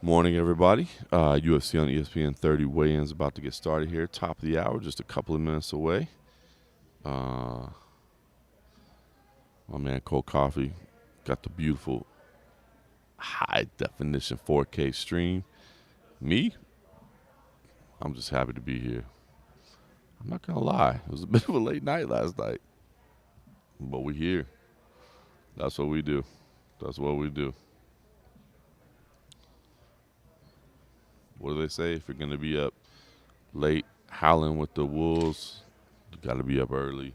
Morning, everybody. UFC on ESPN 30 weigh-ins about to get started here. Top of the hour, just a couple of minutes away. My man Cole Coffee got the beautiful high-definition 4K stream. Me, I'm just happy to be here. I'm not going to lie. It was a bit of a late night last night. But we're here. That's what we do. That's what we do. What do they say? If you're going to be up late howling with the wolves, you got to be up early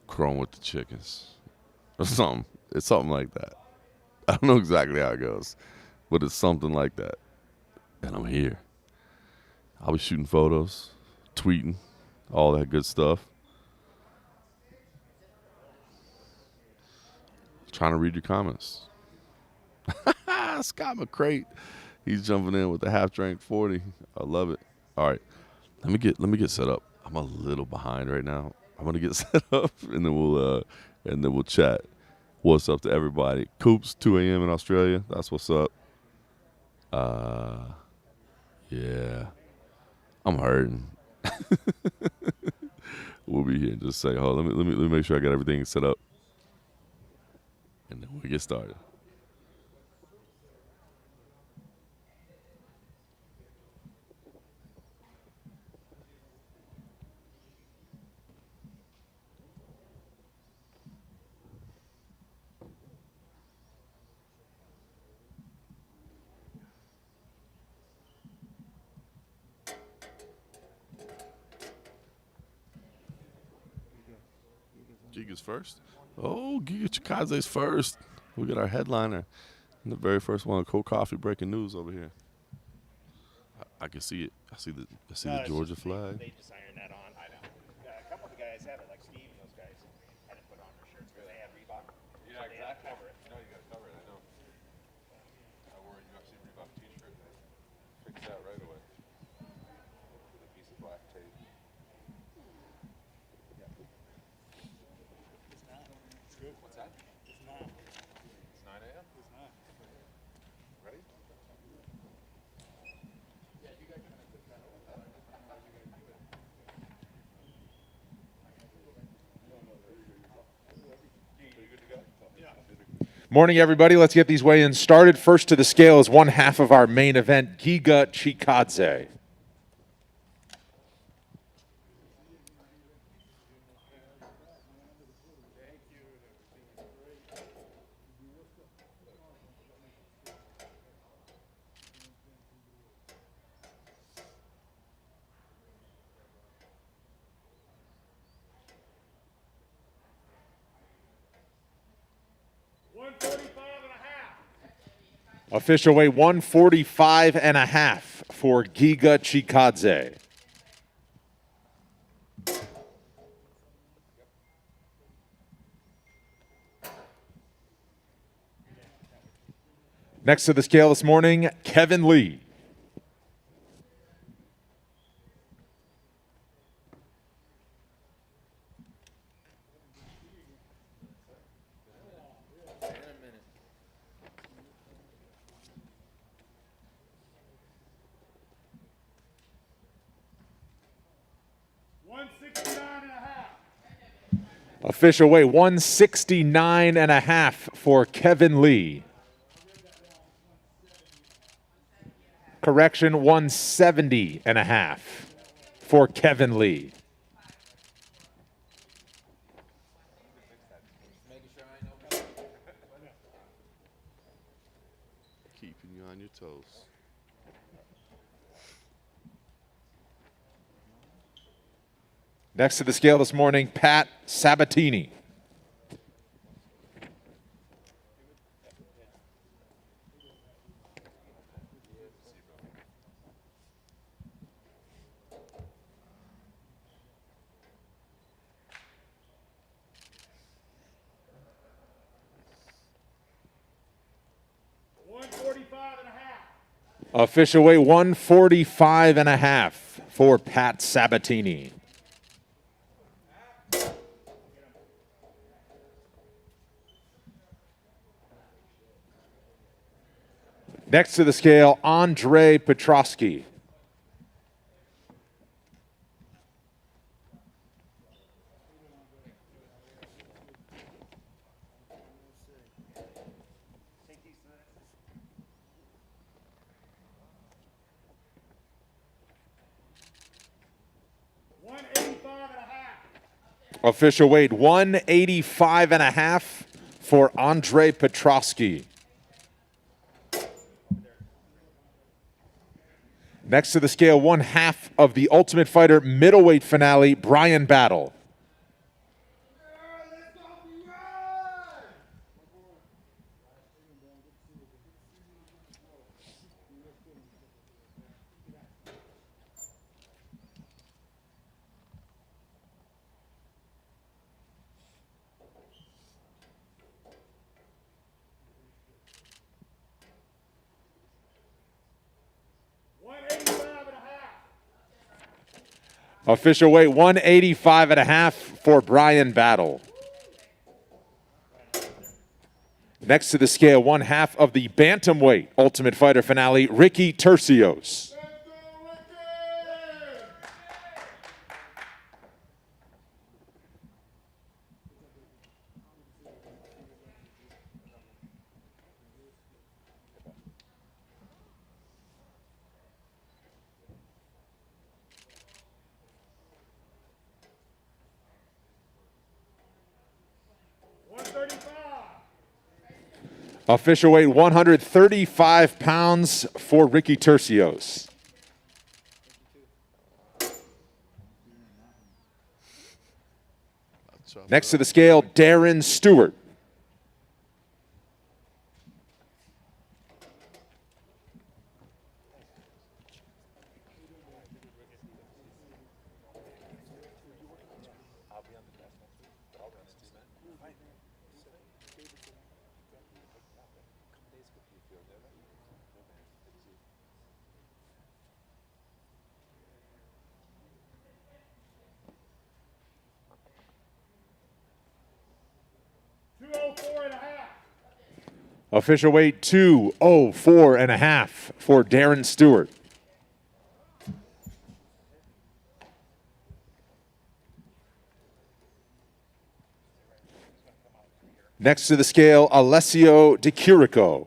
crowing with the chickens. Or something. It's something like that. I don't know exactly how it goes, but it's something like that. And I'm here. I'll be shooting photos, tweeting, all that good stuff. Trying to read your comments. Scott McCrate, he's jumping in with the half-drink 40. I love it. All right, let me get set up. I'm a little behind right now. I'm gonna get set up, and then we'll chat. What's up to everybody? Coops, 2 a.m. in Australia. That's what's up. Yeah. I'm hurting. We'll be here in just a second. Hold on, let me make sure I got everything set up. And then we'll get started. Giga's first. Oh, Giga Chikadze's first. We got our headliner. And the very first one, Cold Coffee breaking news over here. I can see it. I see the Georgia flag. They just ironed that on. I know. A couple of the guys have it, like Steve and those guys hadn't put on their shirts because they had Reebok. Yeah, so exactly. Cover it. No, you got to cover it. I know. I wore a UFC Reebok T-shirt. They fixed that right away with a piece of black tape. It's good. What's that? It's not. It's 9 a.m. It's not. Ready? Morning, everybody. Let's get these weigh-ins started. First to the scale is one half of our main event, Giga Chikadze. Official weight 145 and a half for Giga Chikadze. Next to the scale this morning, Kevin Lee. Official weight 169 and a half for Kevin Lee. Correction, 170 and a half for Kevin Lee. Keeping you on your toes. Next to the scale this morning, Pat Sabatini. Official weight 145 and a half for Pat Sabatini. Next to the scale, Andre Petrosky. Official weight 185.5 for Andre Petrosky. Next to the scale, 1/2 of the Ultimate Fighter middleweight finale, Brian Battle. Official weight 185.5 for Brian Battle. Next to the scale, 1/2 of the bantamweight Ultimate Fighter finale, Ricky Tercios. Official weight 135 pounds for Ricky Tercios. Next to the scale, Darren Stewart. Official weight 204.5 for Darren Stewart. Next to the scale, Alessio Di Chirico.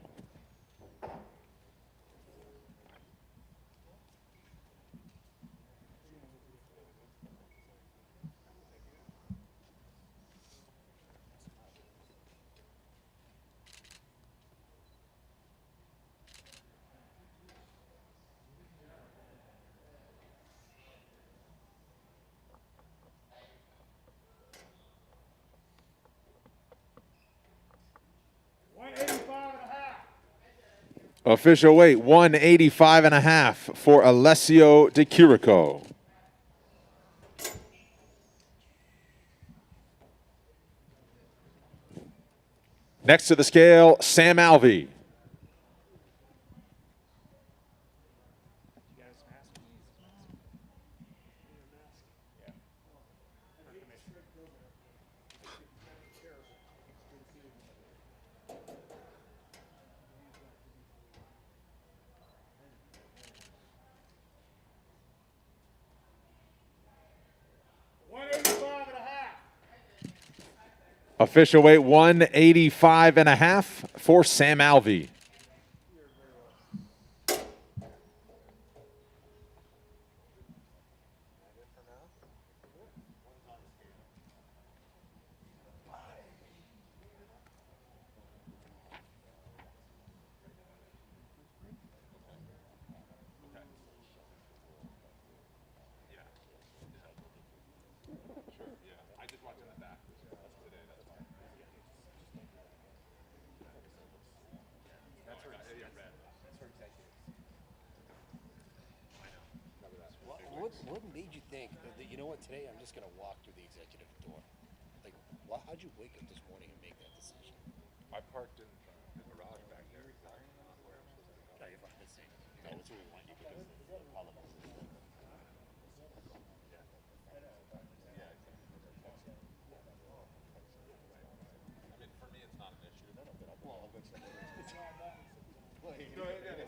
Official weight 185.5 for Alessio Di Chirico. Next to the scale, Sam Alvey. Official weight 185.5 for Sam Alvey. What made you think that, you know what, today I'm just going to walk through the executive door? Like, how'd you wake up this morning and make that decision? I parked in the garage back there. Not where I'm supposed to go. No, you're fine. That's safe. No, that's where we want you because all of us. I mean, for me, it's not an issue. Well, I'll go to Go ahead.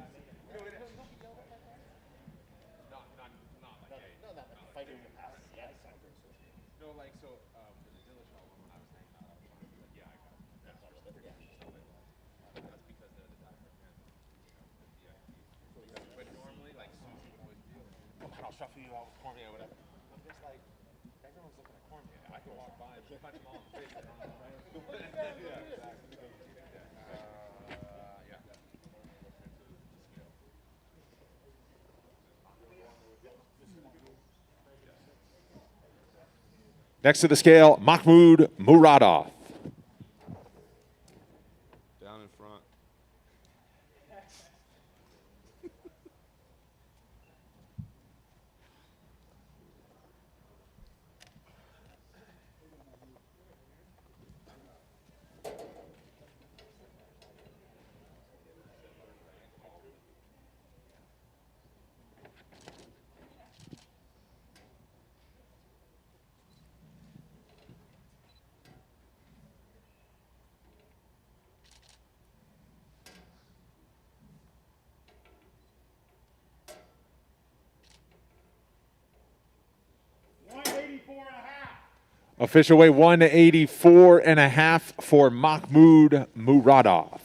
see you all with Cormier or whatever. I'm just like, everyone's looking at Cormier. I can walk by and punch them all in the face. I don't know, right? Yeah, exactly. Yeah. Next to the scale, Mahmoud Muradov. Down in front. Official weight 184.5 for Mahmoud Muradov.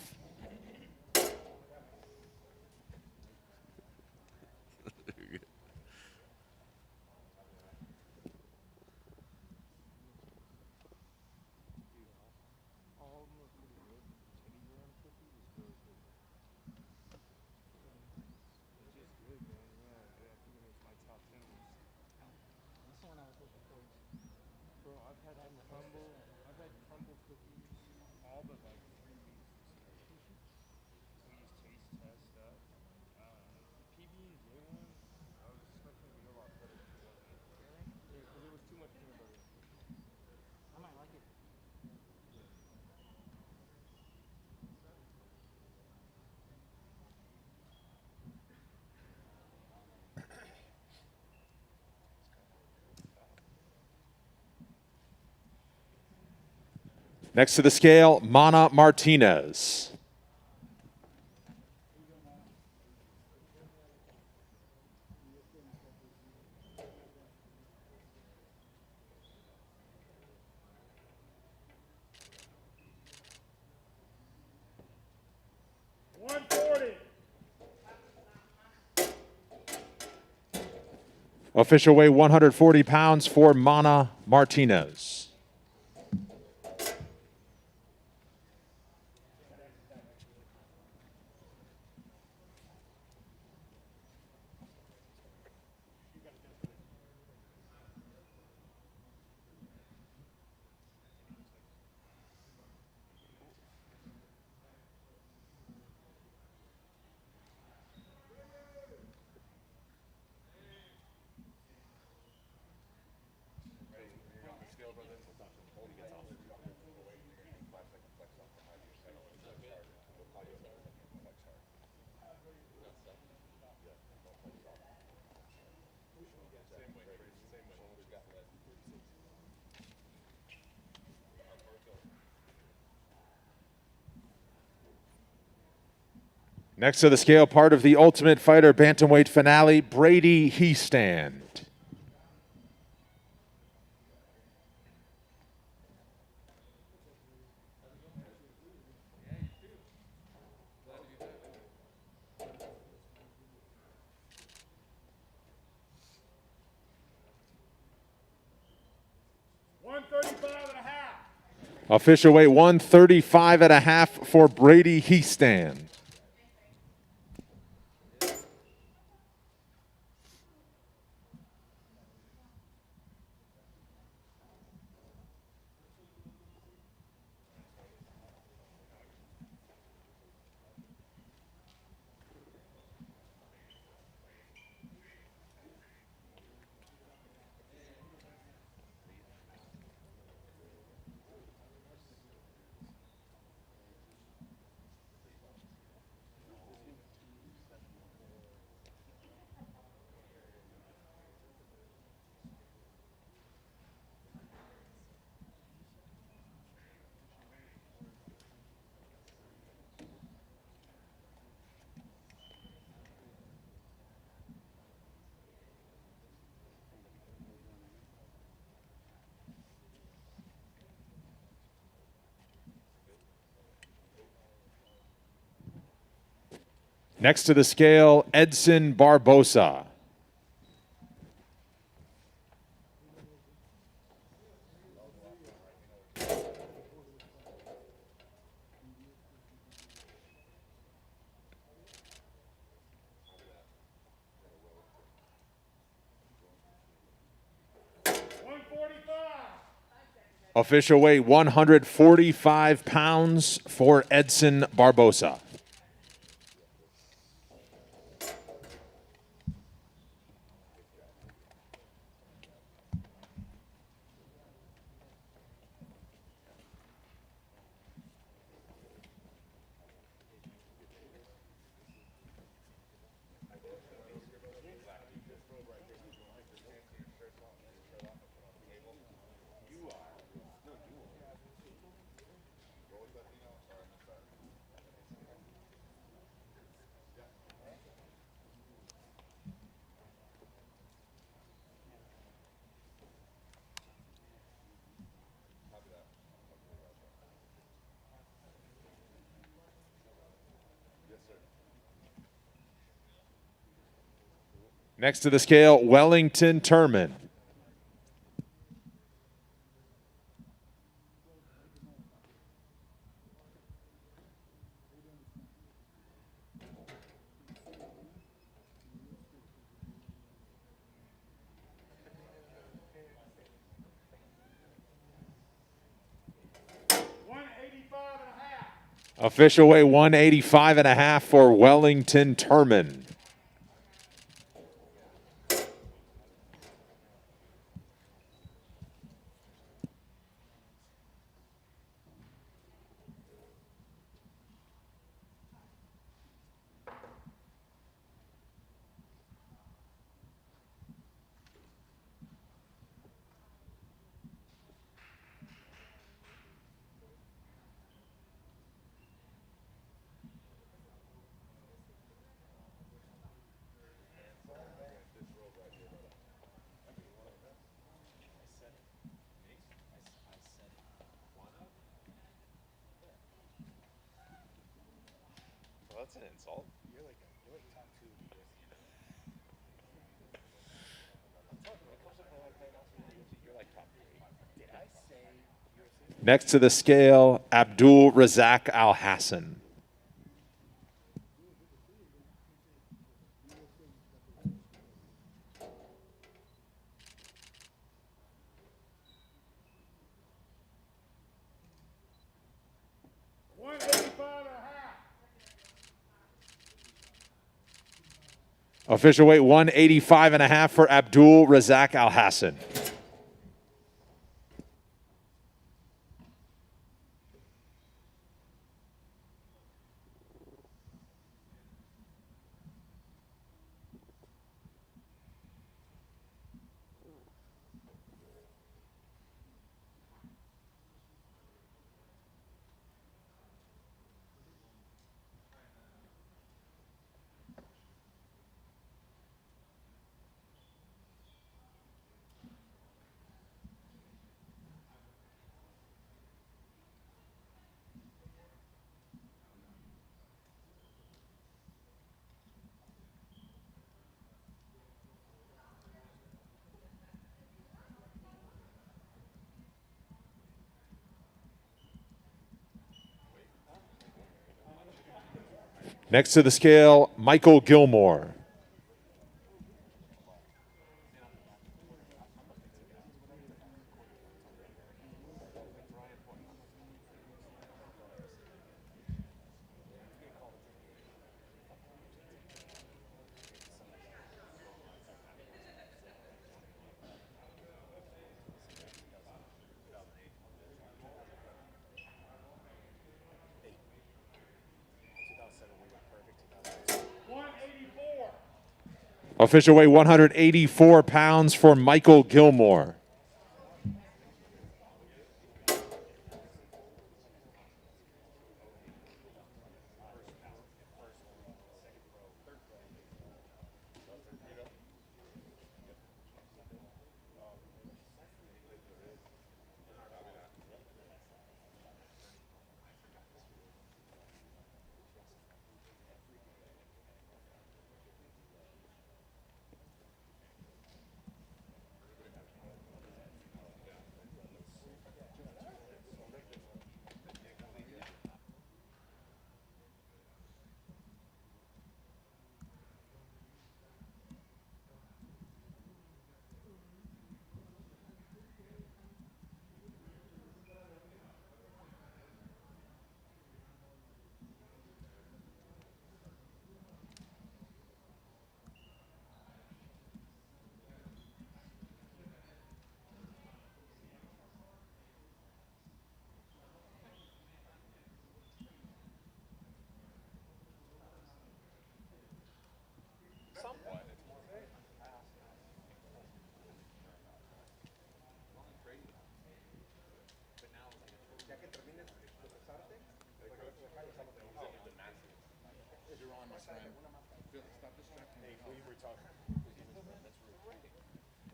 Next to the scale, Mana Martinez. Official weight 140 pounds for Mana Martinez. Next to the scale, part of the Ultimate Fighter Bantamweight finale, Brady Heastand. Official weight 135.5 for Brady Heastand. Next to the scale, Edson Barboza. Official weight 145 pounds for Edson Barboza. Next to the scale, Wellington Turman. Official weight 185 and a half for Wellington Turman. Well, that's an insult. You're like top two in the UFC. I'm talking when it comes to playing outside the UFC, you're like top 3. Did I say UFC? Next to the scale, Abdul Razak Al Hassan. Official weight 185 and a half for Abdul Razak Al Hassan. Next to the scale, Michael Gilmore. Official weight 184 pounds for Michael Gilmore.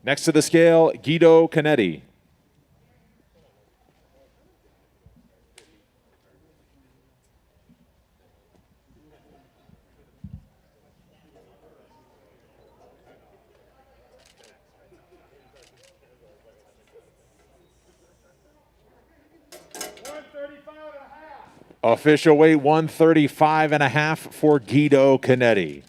Next to the scale, Guido Canetti. Official weight 135.5 for Guido Canetti.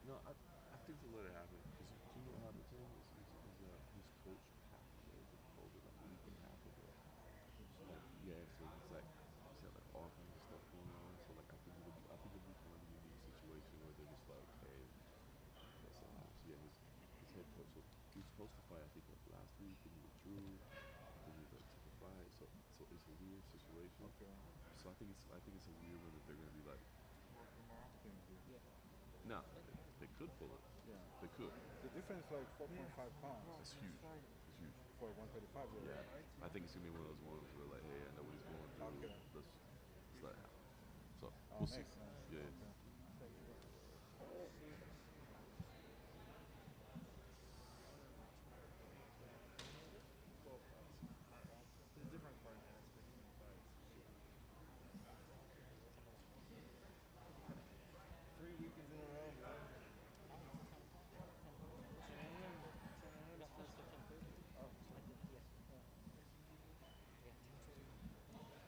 No, I think to let it happen because you know what happened to him his coach passed away. He told it like a week and a half ago. Like yeah, so it's like he's got like all kinds of stuff going on. So like I think it'll be kind of a unique situation where they're just like, hey, that's a loss. Yeah, his head coach. So he was supposed to fight I think like last week and he withdrew. Then he like took a fight. So it's a weird situation. Okay. So I think it's a weird one that they're gonna be like. No, they could pull it. Yeah. They could. The difference is like 4.5 pounds. It's huge. It's huge. For 135, yeah. Right? I think it's gonna be one of those ones where like, hey, I know what he's going through. Okay. Let's let it happen. So we'll see. Yeah. Okay.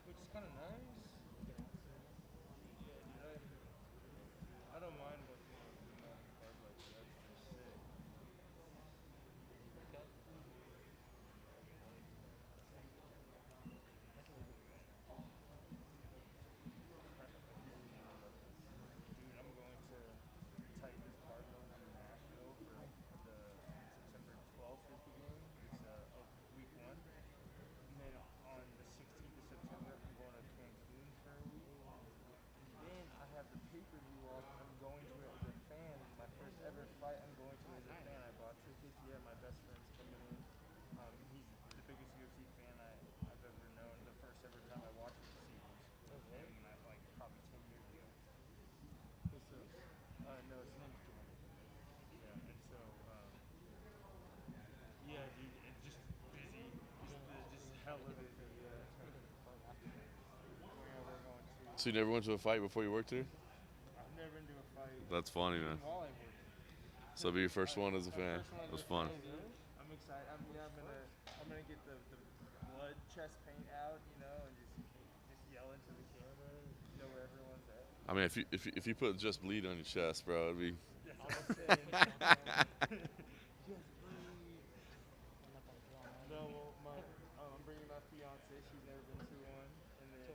Which is kind of nice. I don't mind watching card like that. That's just sick. Dude, I'm going to tighten this card up in Nashville for the September 12th rookie game. It's of week 1. And then on the 16th of September, I'm going to Cancun for a week. Then I have the pay-per-view off. I'm going to it as a fan. My first ever fight, I'm going to it as a fan. I bought tickets. Yeah, my best friend's coming in. He's the biggest UFC fan I've ever known. The first ever time I watched him see was him, and So you never went to a fight before you worked here? I've never been to a fight. That's funny, man. Even while I worked. So it'll be your first one as a fan. It was fun. I'm excited. I'm gonna get the blood chest paint out, you know, and just yell into the camera, know where everyone's at. I mean, if you put just bleed on your chest, bro, it'd be. No, well, I'm bringing my fiance. She's never been to one, and then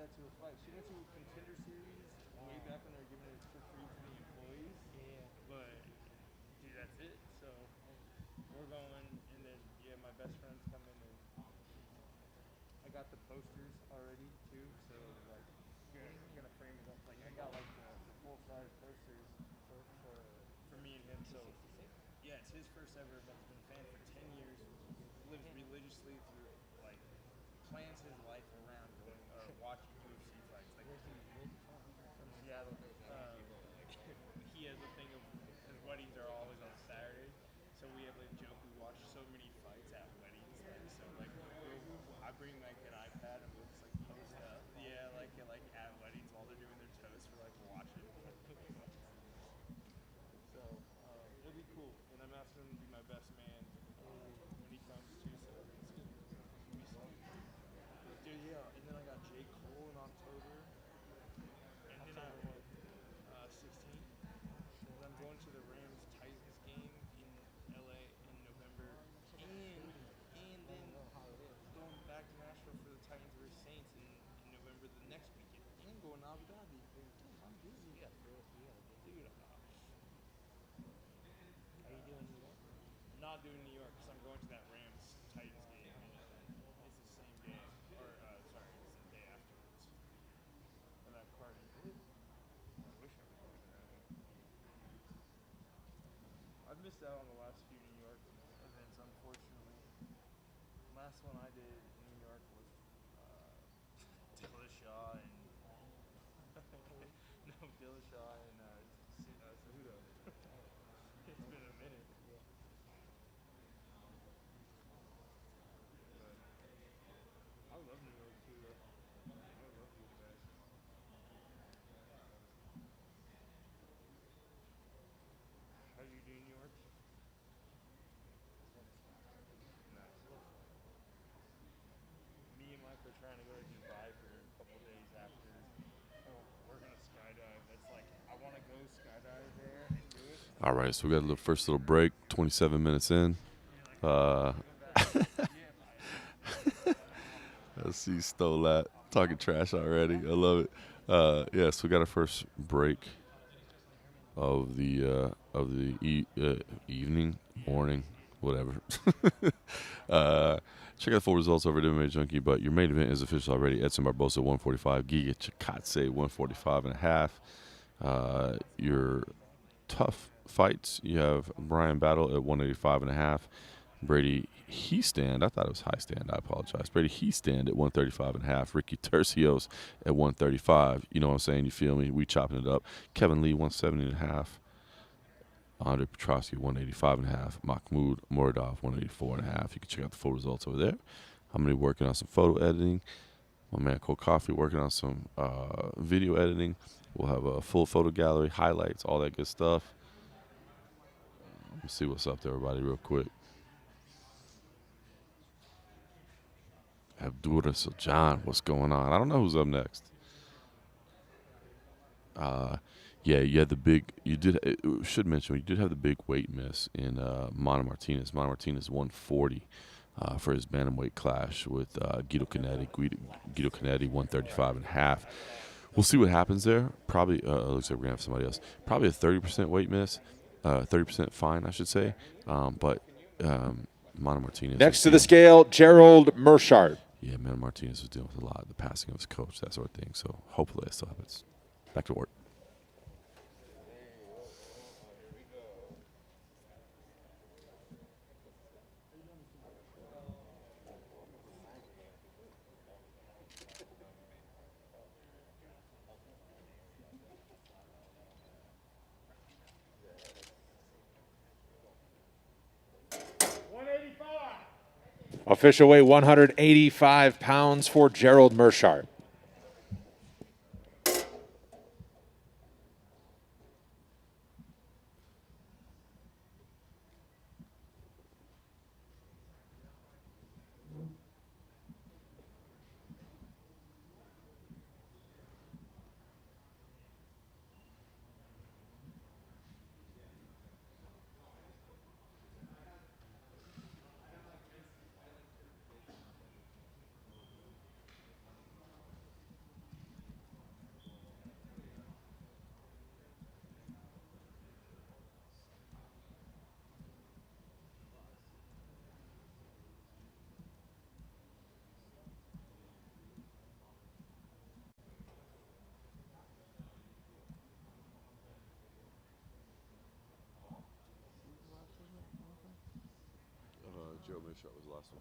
to a fight. She went to a contender series way back when they were giving it for free to the employees. Yeah. But dude, that's it. So we're going, and then my best friend's coming, and I got the posters already too. So like, gonna frame it up. Like I got like the full-size posters for me and him. So yeah, it's his first ever event. He's been a fan for 10 years. Lives religiously through like plans his life around going watching UFC fights. Like from Seattle, he has a thing of his weddings are always on Saturday, so we have a joke. We watch so many fights at weddings. Like I bring like an iPad and we'll just like post up. Yeah, like at weddings while they're doing their toast, we're like watching. So it'll be cool, and I'm asking him to be my best man when he comes too. So it's gonna be sweet. Dude, yeah, and then I got J. Cole in October, and then 16th. And I'm going to the Rams Titans game in LA in November, and then going back to Nashville for the Titans versus Saints in November the next weekend, and going to Abu Dhabi. Dude, I'm busy. Dude, are you doing New York? I'm not doing New York because I'm going to that Rams Titans game. It's the same day, or sorry, it's the day afterwards. Or that party. I wish I was going to that one. I've missed out on the last few New York events, unfortunately. Last one I did in New York was Dillashaw and Dillashaw and Cejudo. It's been a minute. But I love New York too, though. I love you guys. How do you do New York? Nice. Me and Mike are trying to go to Dubai for a couple days after. We're gonna skydive. That's like I want to go skydive there and do it. All right, so we got a first little break. 27 minutes in. Let's see, stole that. Talking trash already. I love it. Yeah, so we got our first break of the evening, morning, whatever. Check out the full results over at MMA Junkie, but your main event is official already. Edson Barboza 145, Giga Chikadze 145 and a half. Your tough fights, you have Brian Battle at 185 and a half. Brady Heestand, I thought it was high stand, I apologize. Brady Heestand at 135 and a half. Ricky Tercios at 135. You know what I'm saying? You feel me? We chopping it up. Kevin Lee 170 and a half. Andre Petrosky 185 and a half. Mahmoud Muradov 184 and a half. You can check out the full results over there. I'm going to be working on some photo editing. My man Cole Coffee working on some video editing. We'll have a full photo gallery, highlights, all that good stuff. Let me see what's up there, everybody, real quick. Abdullah John, what's going on? I don't know who's up next. Yeah, you had the big. You did. Should mention you did have the big weight miss in Mana Martinez. Mana Martinez 140 for his bantamweight clash with Guido Canetti. Guido Canetti 135 and a half. We'll see what happens there. Probably looks like we're gonna have somebody else. Probably a 30% weight miss, 30% fine, I should say. But Mana Martinez. Next to the scale, Gerald Mershart. Yeah, Mana Martinez was dealing with a lot of the passing of his coach, that sort of thing. So hopefully that still happens. Back to work. Official weight 185 pounds for Gerald Mershart. pretty sure it was the last one.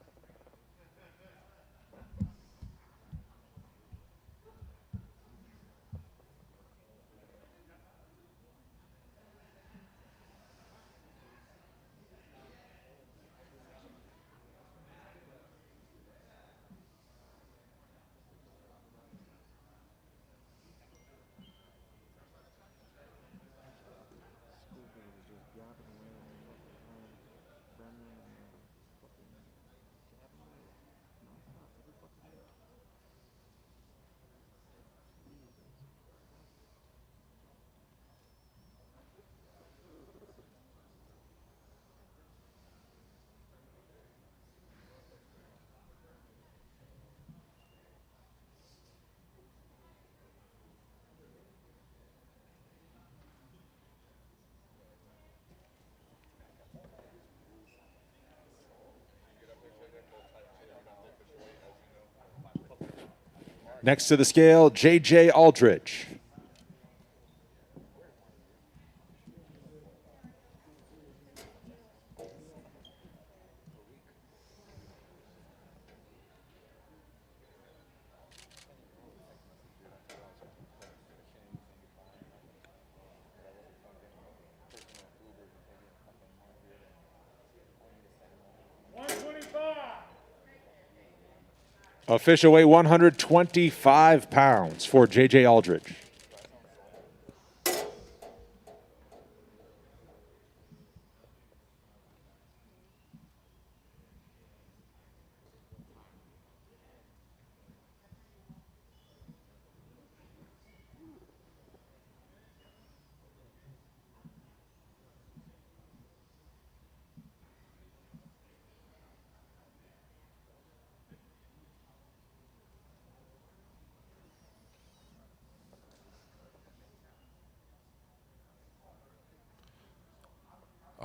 Schoolboy was just yapping away on the fucking Brennan and fucking jabbing away nonstop every fucking day. Jesus. Next to the scale, J.J. Aldrich. Official weight 125 pounds for J.J. Aldrich.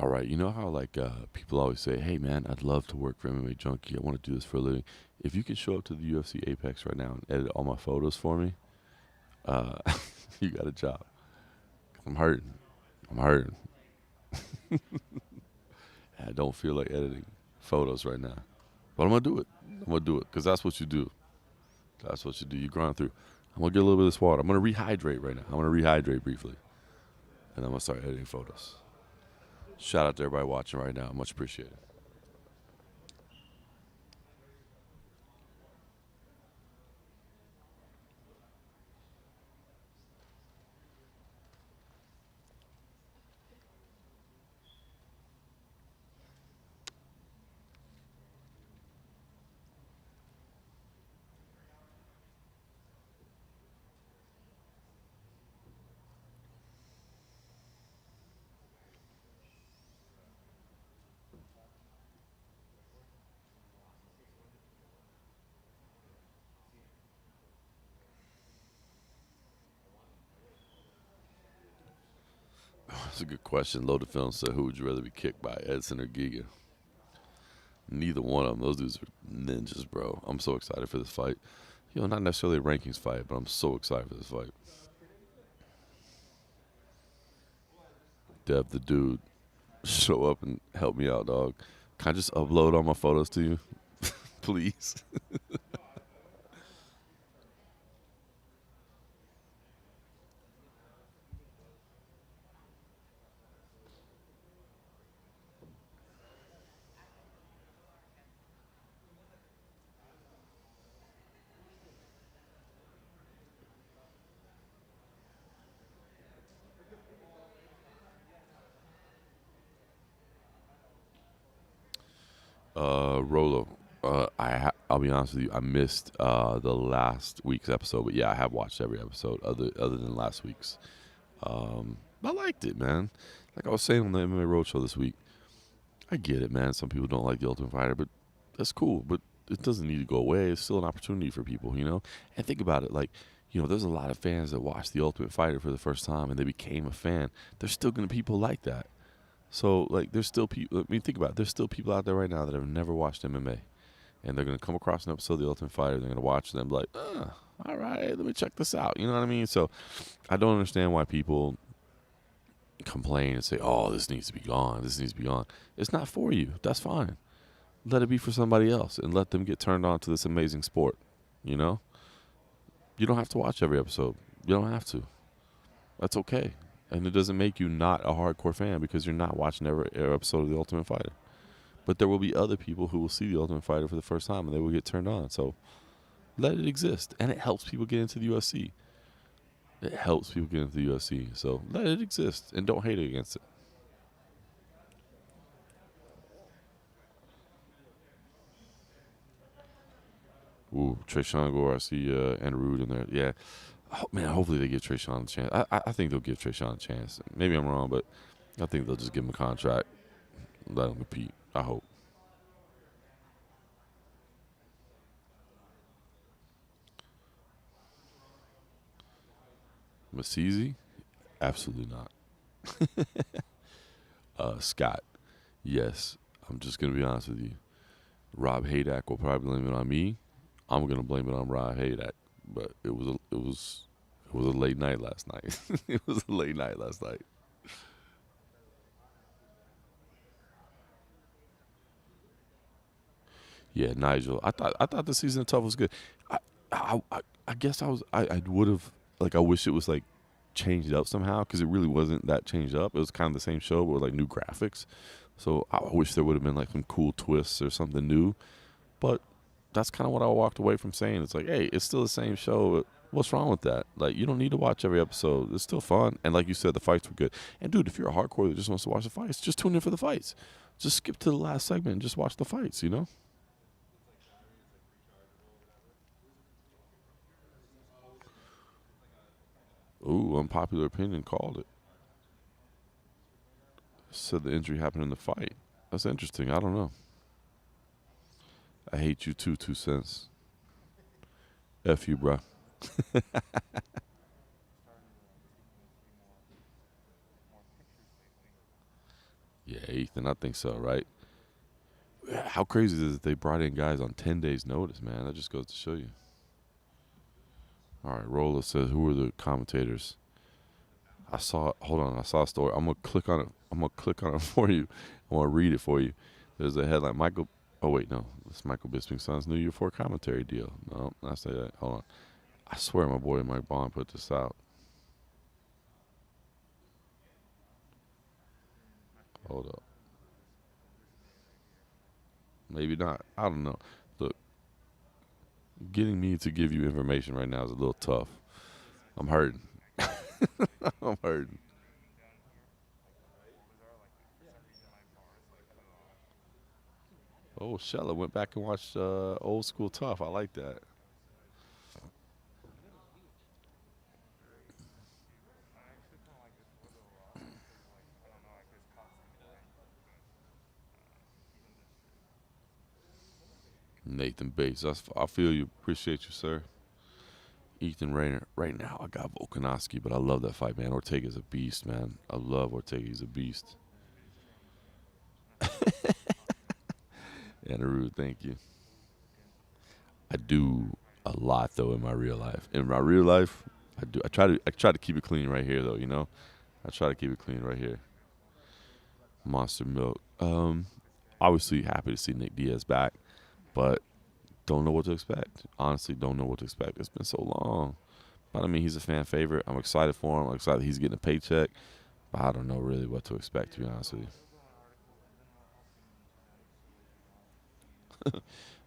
All right, you know how like people always say, "Hey man, I'd love to work for MMA Junkie. I want to do this for a living." If you could show up to the UFC Apex right now and edit all my photos for me, you got a job. I'm hurting. I'm hurting. I don't feel like editing photos right now, but I'm gonna do it. I'm gonna do it because that's what you do. That's what you do. You grind through. I'm gonna get a little bit of this water. I'm gonna rehydrate right now. I'm gonna rehydrate briefly, and I'm gonna start editing photos. Shout out to everybody watching right now. Much appreciated. That's a good question. Loaded Film said, who would you rather be kicked by, Edson or Giga? Neither one of them. Those dudes are ninjas, bro. I'm so excited for this fight. You know, not necessarily a rankings fight, but I'm so excited for this fight. Dev, the dude, show up and help me out, dog. Can I just upload all my photos to you? Please. Rolo, I'll be honest with you. I missed the last week's episode, but yeah, I have watched every episode other than last week's. I liked it, man. Like I was saying on the MMA Roadshow this week, I get it, man. Some people don't like the Ultimate Fighter, but that's cool. But it doesn't need to go away. It's still an opportunity for people, you know. And think about it, like, you know, there's a lot of fans that watch the Ultimate Fighter for the first time and they became a fan. There's still gonna be people like that. So, like, there's still people. I mean, think about it. There's still people out there right now that have never watched MMA, and they're gonna come across an episode of the Ultimate Fighter. They're gonna watch them, like, all right, let me check this out. You know what I mean? So, I don't understand why people complain and say, "Oh, this needs to be gone. This needs to be gone." It's not for you. That's fine. let it be for somebody else and let them get turned on to this amazing sport. You know, you don't have to watch every episode. You don't have to. That's okay. And it doesn't make you not a hardcore fan because you're not watching every episode of The Ultimate Fighter. But there will be other people who will see The Ultimate Fighter for the first time and they will get turned on. So let it exist. And it helps people get into the UFC. It helps people get into the UFC. So let it exist and don't hate it against it. Ooh, Trayshawn Gore, I see Andrew Rude in there. Yeah. Oh, man, hopefully they give Trayshawn a chance. I think they'll give Trayshawn a chance. Maybe I'm wrong, but I think they'll just give him a contract. Let him compete. I hope. Masisi? Absolutely not. Scott? Yes. I'm just going to be honest with you. Rob Haydak will probably blame it on me. I'm going to blame it on Rob Haydak. But it was a late night last night. It was a late night last night. Yeah, Nigel. I thought the season of Tough was good. I guess I would have I wish it was changed up somehow because it really wasn't that changed up. It was kind of the same show but with new graphics. So I wish there would have been some cool twists or something new. But that's kind of what I walked away from saying. It's hey, it's still the same show. But what's wrong with that? You don't need to watch every episode. It's still fun. And like you said, the fights were good. And dude, if you're a hardcore that just wants to watch the fights, just tune in for the fights. Just skip to the last segment and just watch the fights, you know? Ooh, unpopular opinion called it. Said the injury happened in the fight. That's interesting. I don't know. I hate you too, 2 cents. F you, bro. Yeah, Ethan, I think so, right? How crazy is it that they brought in guys on 10 days' notice, man? That just goes to show you. All right, Rolla says, who are the commentators? Hold on, I saw a story. I'm going to click on it for you. I want to read it for you. There's a headline. Oh, wait, no. It's Michael Bisping's son's New Year 4 commentary deal. No, I say that. Hold on. I swear my boy Mike Bond put this out. Hold up. Maybe not. I don't know. Look, getting me to give you information right now is a little tough. I'm hurting. I'm hurting. Oh, Shella went back and watched Old School Tough. I like that. Nathan Bates. I feel you. Appreciate you, sir. Ethan Rayner. Right now, I got Volkanovski, but I love that fight, man. Ortega's a beast, man. I love Ortega. He's a beast. Andrew, thank you. I do a lot though in my real life. In my real life, I do. I try to keep it clean right here, though. You know, I try to keep it clean right here. Monster Milk. Obviously happy to see Nick Diaz back, but don't know what to expect. Honestly, don't know what to expect. It's been so long. But I mean, he's a fan favorite. I'm excited for him. I'm excited he's getting a paycheck. But I don't know really what to expect, to be honest with you.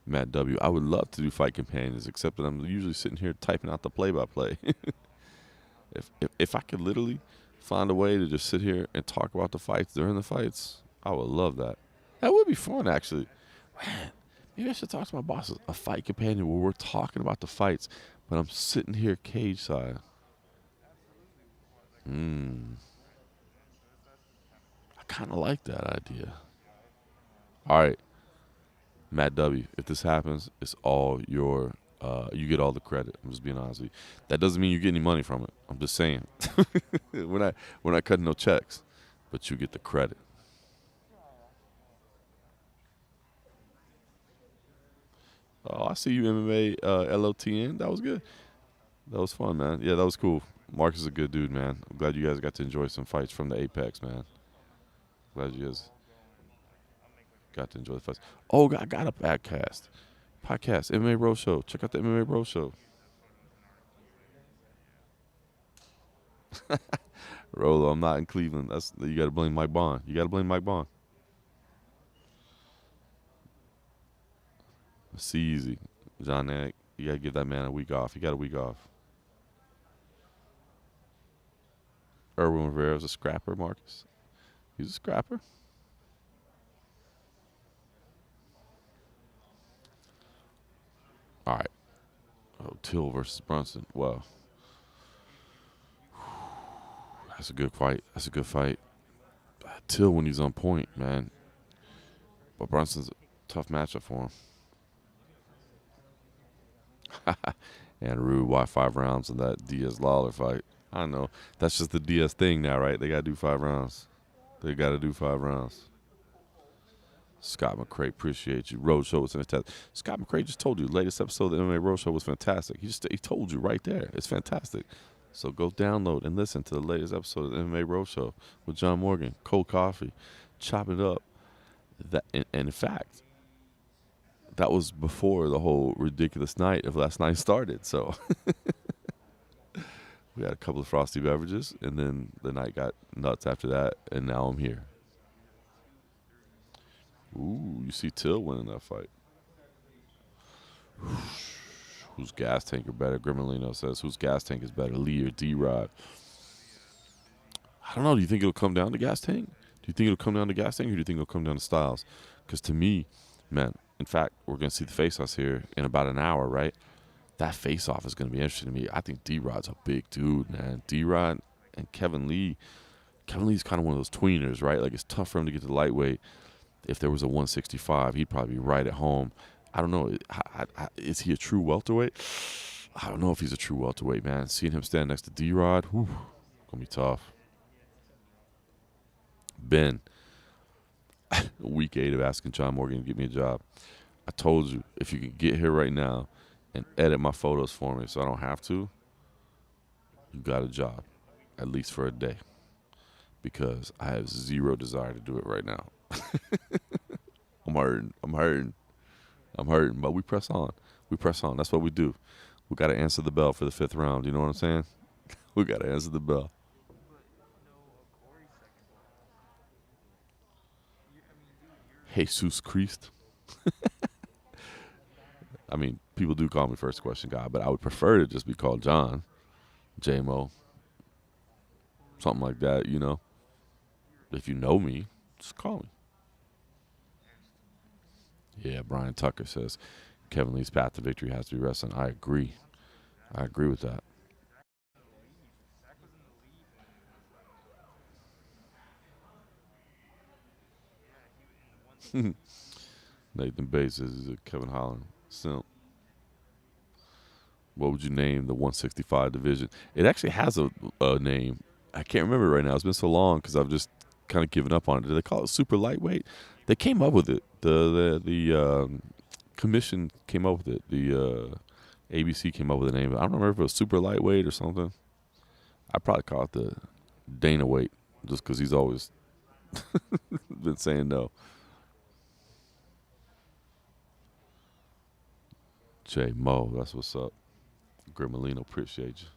Matt W. I would love to do fight companions, except that I'm usually sitting here typing out the play-by-play. If I could literally find a way to just sit here and talk about the fights during the fights, I would love that. That would be fun, actually. Man, maybe I should talk to my bosses. A fight companion where we're talking about the fights, but I'm sitting here cage side. I kind of like that idea. All right. Matt W., if this happens, it's all your, you get all the credit. I'm just being honest with you. That doesn't mean you get any money from it. I'm just saying. we're not cutting no checks, but you get the credit. Oh, I see you, MMA LOTN. That was good. That was fun, man. Yeah, that was cool. Marcus is a good dude, man. I'm glad you guys got to enjoy some fights from the Apex, man. Glad you guys. got to enjoy the fights. Oh, I got a podcast. MMA Roadshow. Check out the MMA Roadshow. Rolo, I'm not in Cleveland. You got to blame Mike Bond. You got to blame Mike Bond. It's easy. John Anik, you got to give that man a week off. He got a week off. Erwin Rivera's a scrapper, Marcus. He's a scrapper. All right. Oh, Till versus Brunson. Well, that's a good fight. That's a good fight. Till when he's on point, man. But Brunson's a tough matchup for him. And Rude, why 5 rounds in that Diaz Lawler fight? I don't know. That's just the Diaz thing now, right? They got to do 5 rounds. They got to do 5 rounds. Scott McCray, appreciate you. Roadshow was fantastic. Scott McCray just told you the latest episode of the MMA Roadshow was fantastic. He told you right there. It's fantastic. So go download and listen to the latest episode of the MMA Roadshow with John Morgan, cold coffee, chop it up. And in fact, that was before the whole ridiculous night of last night started. So we had a couple of frosty beverages, and then the night got nuts after that, and now I'm here. Ooh, you see Till winning that fight. Whose gas tank are better? Grimalino says, whose gas tank is better, Lee or D-Rod? I don't know. Do you think it'll come down to gas tank? Do you think it'll come down to gas tank, or do you think it'll come down to styles? Because to me, man, in fact, we're going to see the face-offs here in about an hour, right? That face-off is going to be interesting to me. I think D-Rod's a big dude, man. D-Rod and Kevin Lee. Kevin Lee's kind of one of those tweeners, right? Like, it's tough for him to get to the lightweight. If there was a 165, he'd probably be right at home. I don't know. Is he a true welterweight? I don't know if he's a true welterweight, man. Seeing him stand next to D-Rod, going to be tough. Ben, week 8 of asking John Morgan to get me a job. I told you, if you could get here right now and edit my photos for me so I don't have to, you got a job, at least for a day, because I have zero desire to do it right now. I'm hurting, but we press on. That's what we do. We got to answer the bell for the 5th round. You know what I'm saying? We got to answer the bell. Jesus Christ. I mean, people do call me first question guy, but I would prefer to just be called John, J-Mo, something like that, you know. If you know me, just call me. Yeah, Brian Tucker says Kevin Lee's path to victory has to be wrestling. I agree with that. Nathan Bates says he's a Kevin Holland simp. What would you name the 165 division? It actually has a name. I can't remember right now. It's been so long because I've just kind of given up on it. Did they call it super lightweight? They came up with it. The commission came up with it. The ABC came up with the name. I don't remember if it was super lightweight or something. I'd probably call it the Dana weight just because he's always been saying no. J Mo, that's what's up. Grimalino, appreciate you.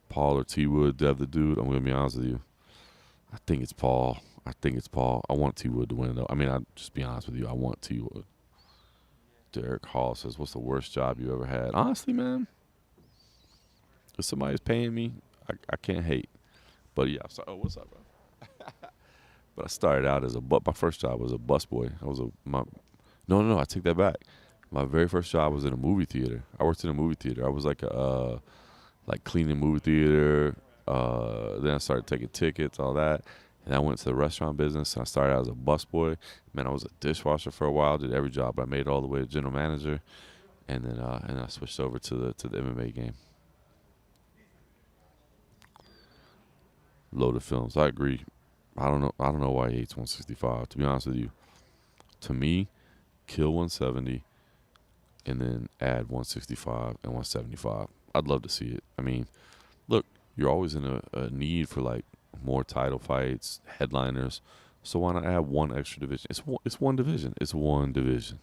Paul or T Wood, Dev the dude. I'm gonna be honest with you. I think it's Paul. I want T Wood to win though. I mean, I'll just be honest with you. I want T Wood. Derek Hall says, "What's the worst job you ever had?" Honestly, man, if somebody's paying me, I can't hate. But yeah, oh, what's up, bro? But I started out as my first job was a busboy. No, I take that back. My very first job was in a movie theater. I worked in a movie theater. I was like cleaning movie theater. Then I started taking tickets, all that. And I went to the restaurant business. And I started out as a busboy. Man, I was a dishwasher for a while. Did every job. I made it all the way to general manager. And then I switched over to the MMA game. Loaded films. I agree. I don't know why he hates 165. To be honest with you, to me, kill 170. And then add 165 and 175. I'd love to see it. I mean, look, you're always in a need for like more title fights, headliners. So why not add one extra division? It's one division. It's one division.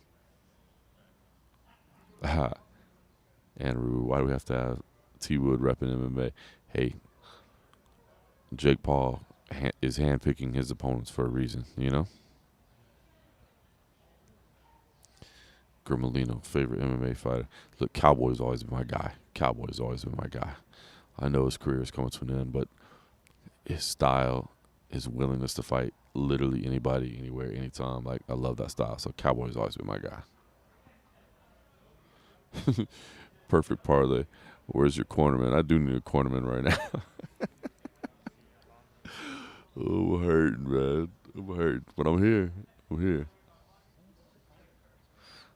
Aha. Andrew, why do we have to have T Wood repping MMA? Hey, Jake Paul is handpicking his opponents for a reason, you know? Grimalino, favorite MMA fighter. Look, Cowboy's always been my guy. Cowboy's always been my guy. I know his career is coming to an end, but his style, his willingness to fight literally anybody, anywhere, anytime. Like, I love that style. So Cowboy's always been my guy. Perfect parlay. Where's your cornerman? I do need a cornerman right now. Oh, I'm hurting, man. I'm hurting. But I'm here. I'm here.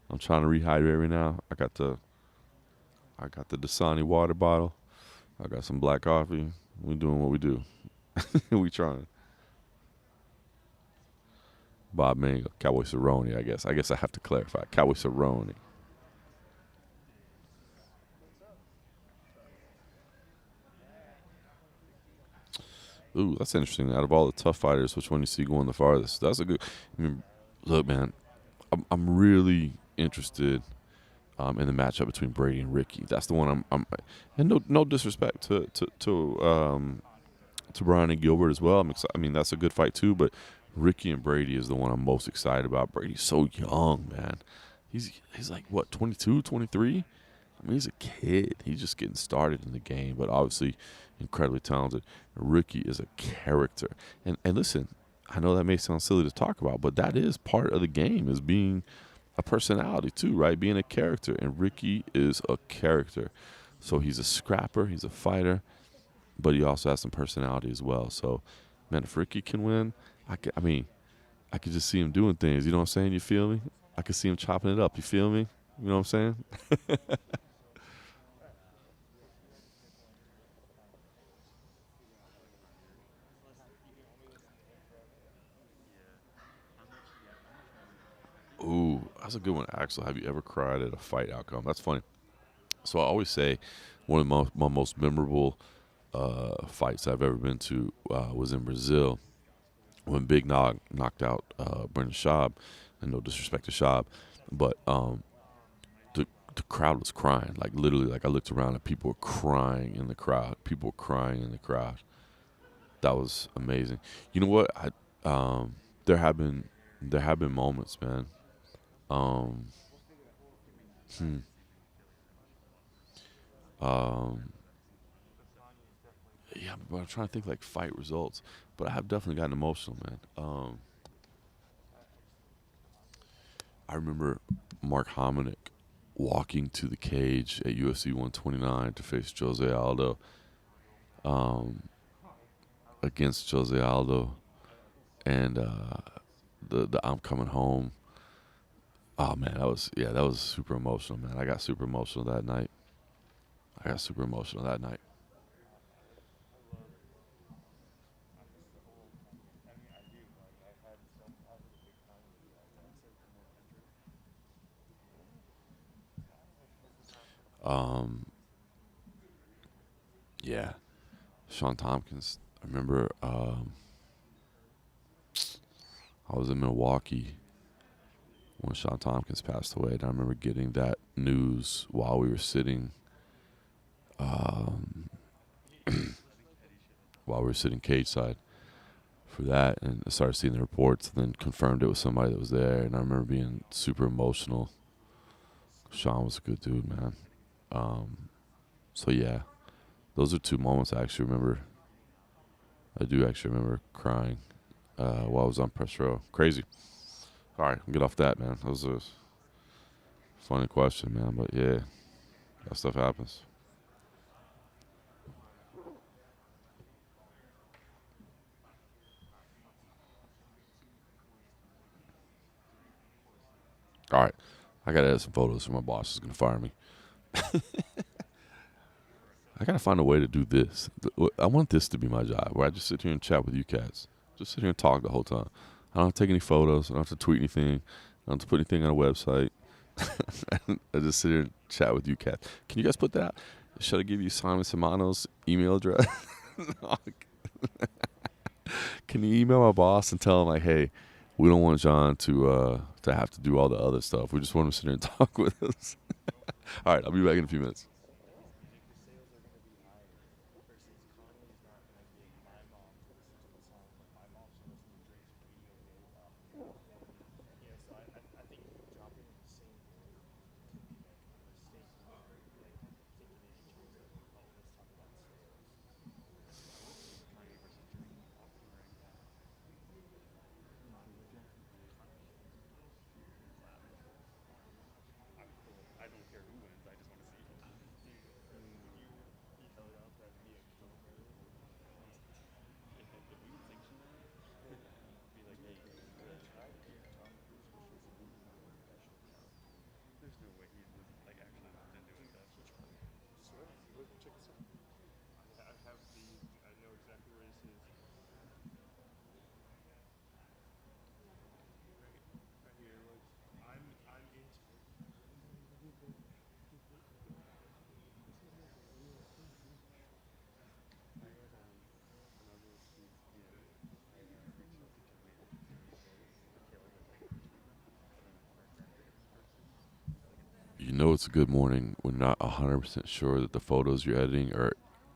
I'm trying to rehydrate right now. I got the Dasani water bottle. I got some black coffee. We doing what we do. We trying. Bob Mango, Cowboy Cerrone, I guess. I guess I have to clarify. Cowboy Cerrone. Ooh, that's interesting. Out of all the tough fighters, which one you see going the farthest? That's a good. I mean, look, man, I'm really interested in the matchup between Brady and Ricky. That's the one I'm and no disrespect to Brian and Gilbert as well. I mean, that's a good fight too. But Ricky and Brady is the one I'm most excited about. Brady's so young, man. He's like what, 22, 23? I mean, he's a kid. He's just getting started in the game, but obviously incredibly talented. Ricky is a character. And listen, I know that may sound silly to talk about, but that is part of the game, is being a personality too, right? Being a character. And Ricky is a character. So he's a scrapper, he's a fighter, but he also has some personality as well. So, man, if Ricky can win, I could just see him doing things. You know what I'm saying? You feel me? I could see him chopping it up. You feel me? You know what I'm saying? Ooh, that's a good one, Axel. Have you ever cried at a fight outcome? That's funny. So I always say one of my most memorable fights I've ever been to was in Brazil when Big Nog knocked out Brendan Schaub. And no disrespect to Schaub, but the crowd was crying. Like, literally, like, I looked around and people were crying in the crowd. People were crying in the crowd. That was amazing. You know what? There have been moments, man. Um, hmm. Yeah, but I'm trying to think like fight results. But I have definitely gotten emotional, man. I remember Mark Hominick walking to the cage at UFC 129 to face Jose Aldo. Against Jose Aldo, and the I'm coming home. Oh man, that was super emotional, man. I got super emotional that night. Yeah, Sean Tompkins. I remember I was in Milwaukee when Sean Tompkins passed away, and I remember getting that news while we were sitting cage side for that, and I started seeing the reports, and then confirmed it was somebody that was there, and I remember being super emotional. Sean was a good dude, man. So yeah, those are two moments I actually remember. I do actually remember crying while I was on press row. Crazy. All right, get off that, man. That was a funny question, man. But yeah, that stuff happens. All right, I gotta edit some photos, or my boss is gonna fire me. I gotta find a way to do this. I want this to be my job, where I just sit here and chat with you cats. Just sit here and talk the whole time. I don't have to take any photos. I don't have to tweet anything. I don't have to put anything on a website. I just sit here and chat with you cats. Can you guys put that out? Should I give you Simon Simano's email address? Can you email my boss and tell him like, hey, we don't want John to have to do all the other stuff. We just want him to sit here and talk with us. All right, I'll be back in a few minutes. You think the sales are gonna be higher versus Conley's not gonna get my mom to listen to the song, but my mom should listen to Drake's radio hit off the album. Yeah, so I think dropping it the same day could be like a mistake when you're like thinking it in terms of, oh, let's talk about sales. Kanye versus Drake boxing right now. I don't care who wins. I just want to see it. Dude, would you be held up that be a film early? If we would sanction that, be like, hey, Tom Cruise versus a movie not a professional film. There's no way he was like actually looked into it. That Swear. Look, check this out. I have the. I know exactly where this is. Right here. Look, I'm into it. I had another tweet here. I reached out to Joey because Kayla was like for a graphics person. You know it's a good morning when not 100% sure that the photos you're editing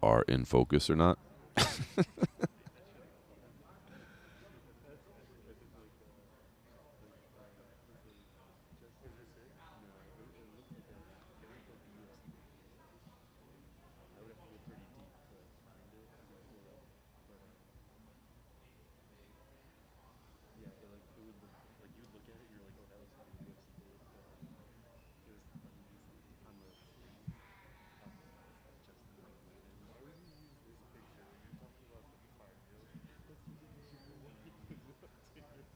are in focus or not. I would have to go pretty deep to find it and pull it up, but yeah, it would look like you would look at it and you're like, oh, that looks like a UFC page, but it was on the screen. Justin like went in. Why would you use this picture when you're talking about the Farfield? That's because you're only 10 years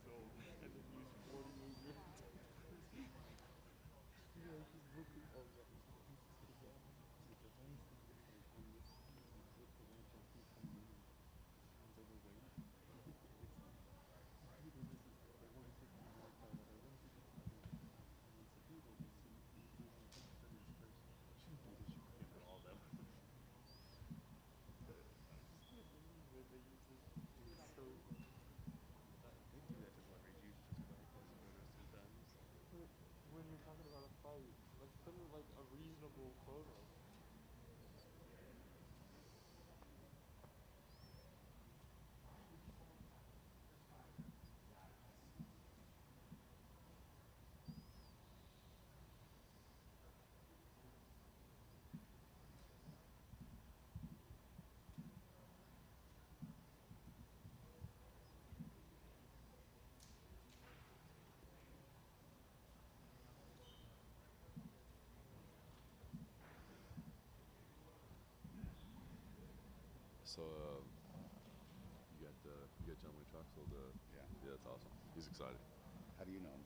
old and then use 48-year yeah, just look at all that. He's just like, the funny thing is like when this look at when Junkie's coming in, sounds overweight. It's like, dude, this is I want to take my workout out. I want to take my cardio. And it's like, dude, like you want to focus on this person. You should give it all them. I just can't believe that they use this. It's so funny. They do that to leverage you just because I post photos 3 times. But when you're talking about a fight, let's put it like a reasonable photo. So you got John Wayne Troxel. Yeah. That's awesome. He's excited. How do you know him?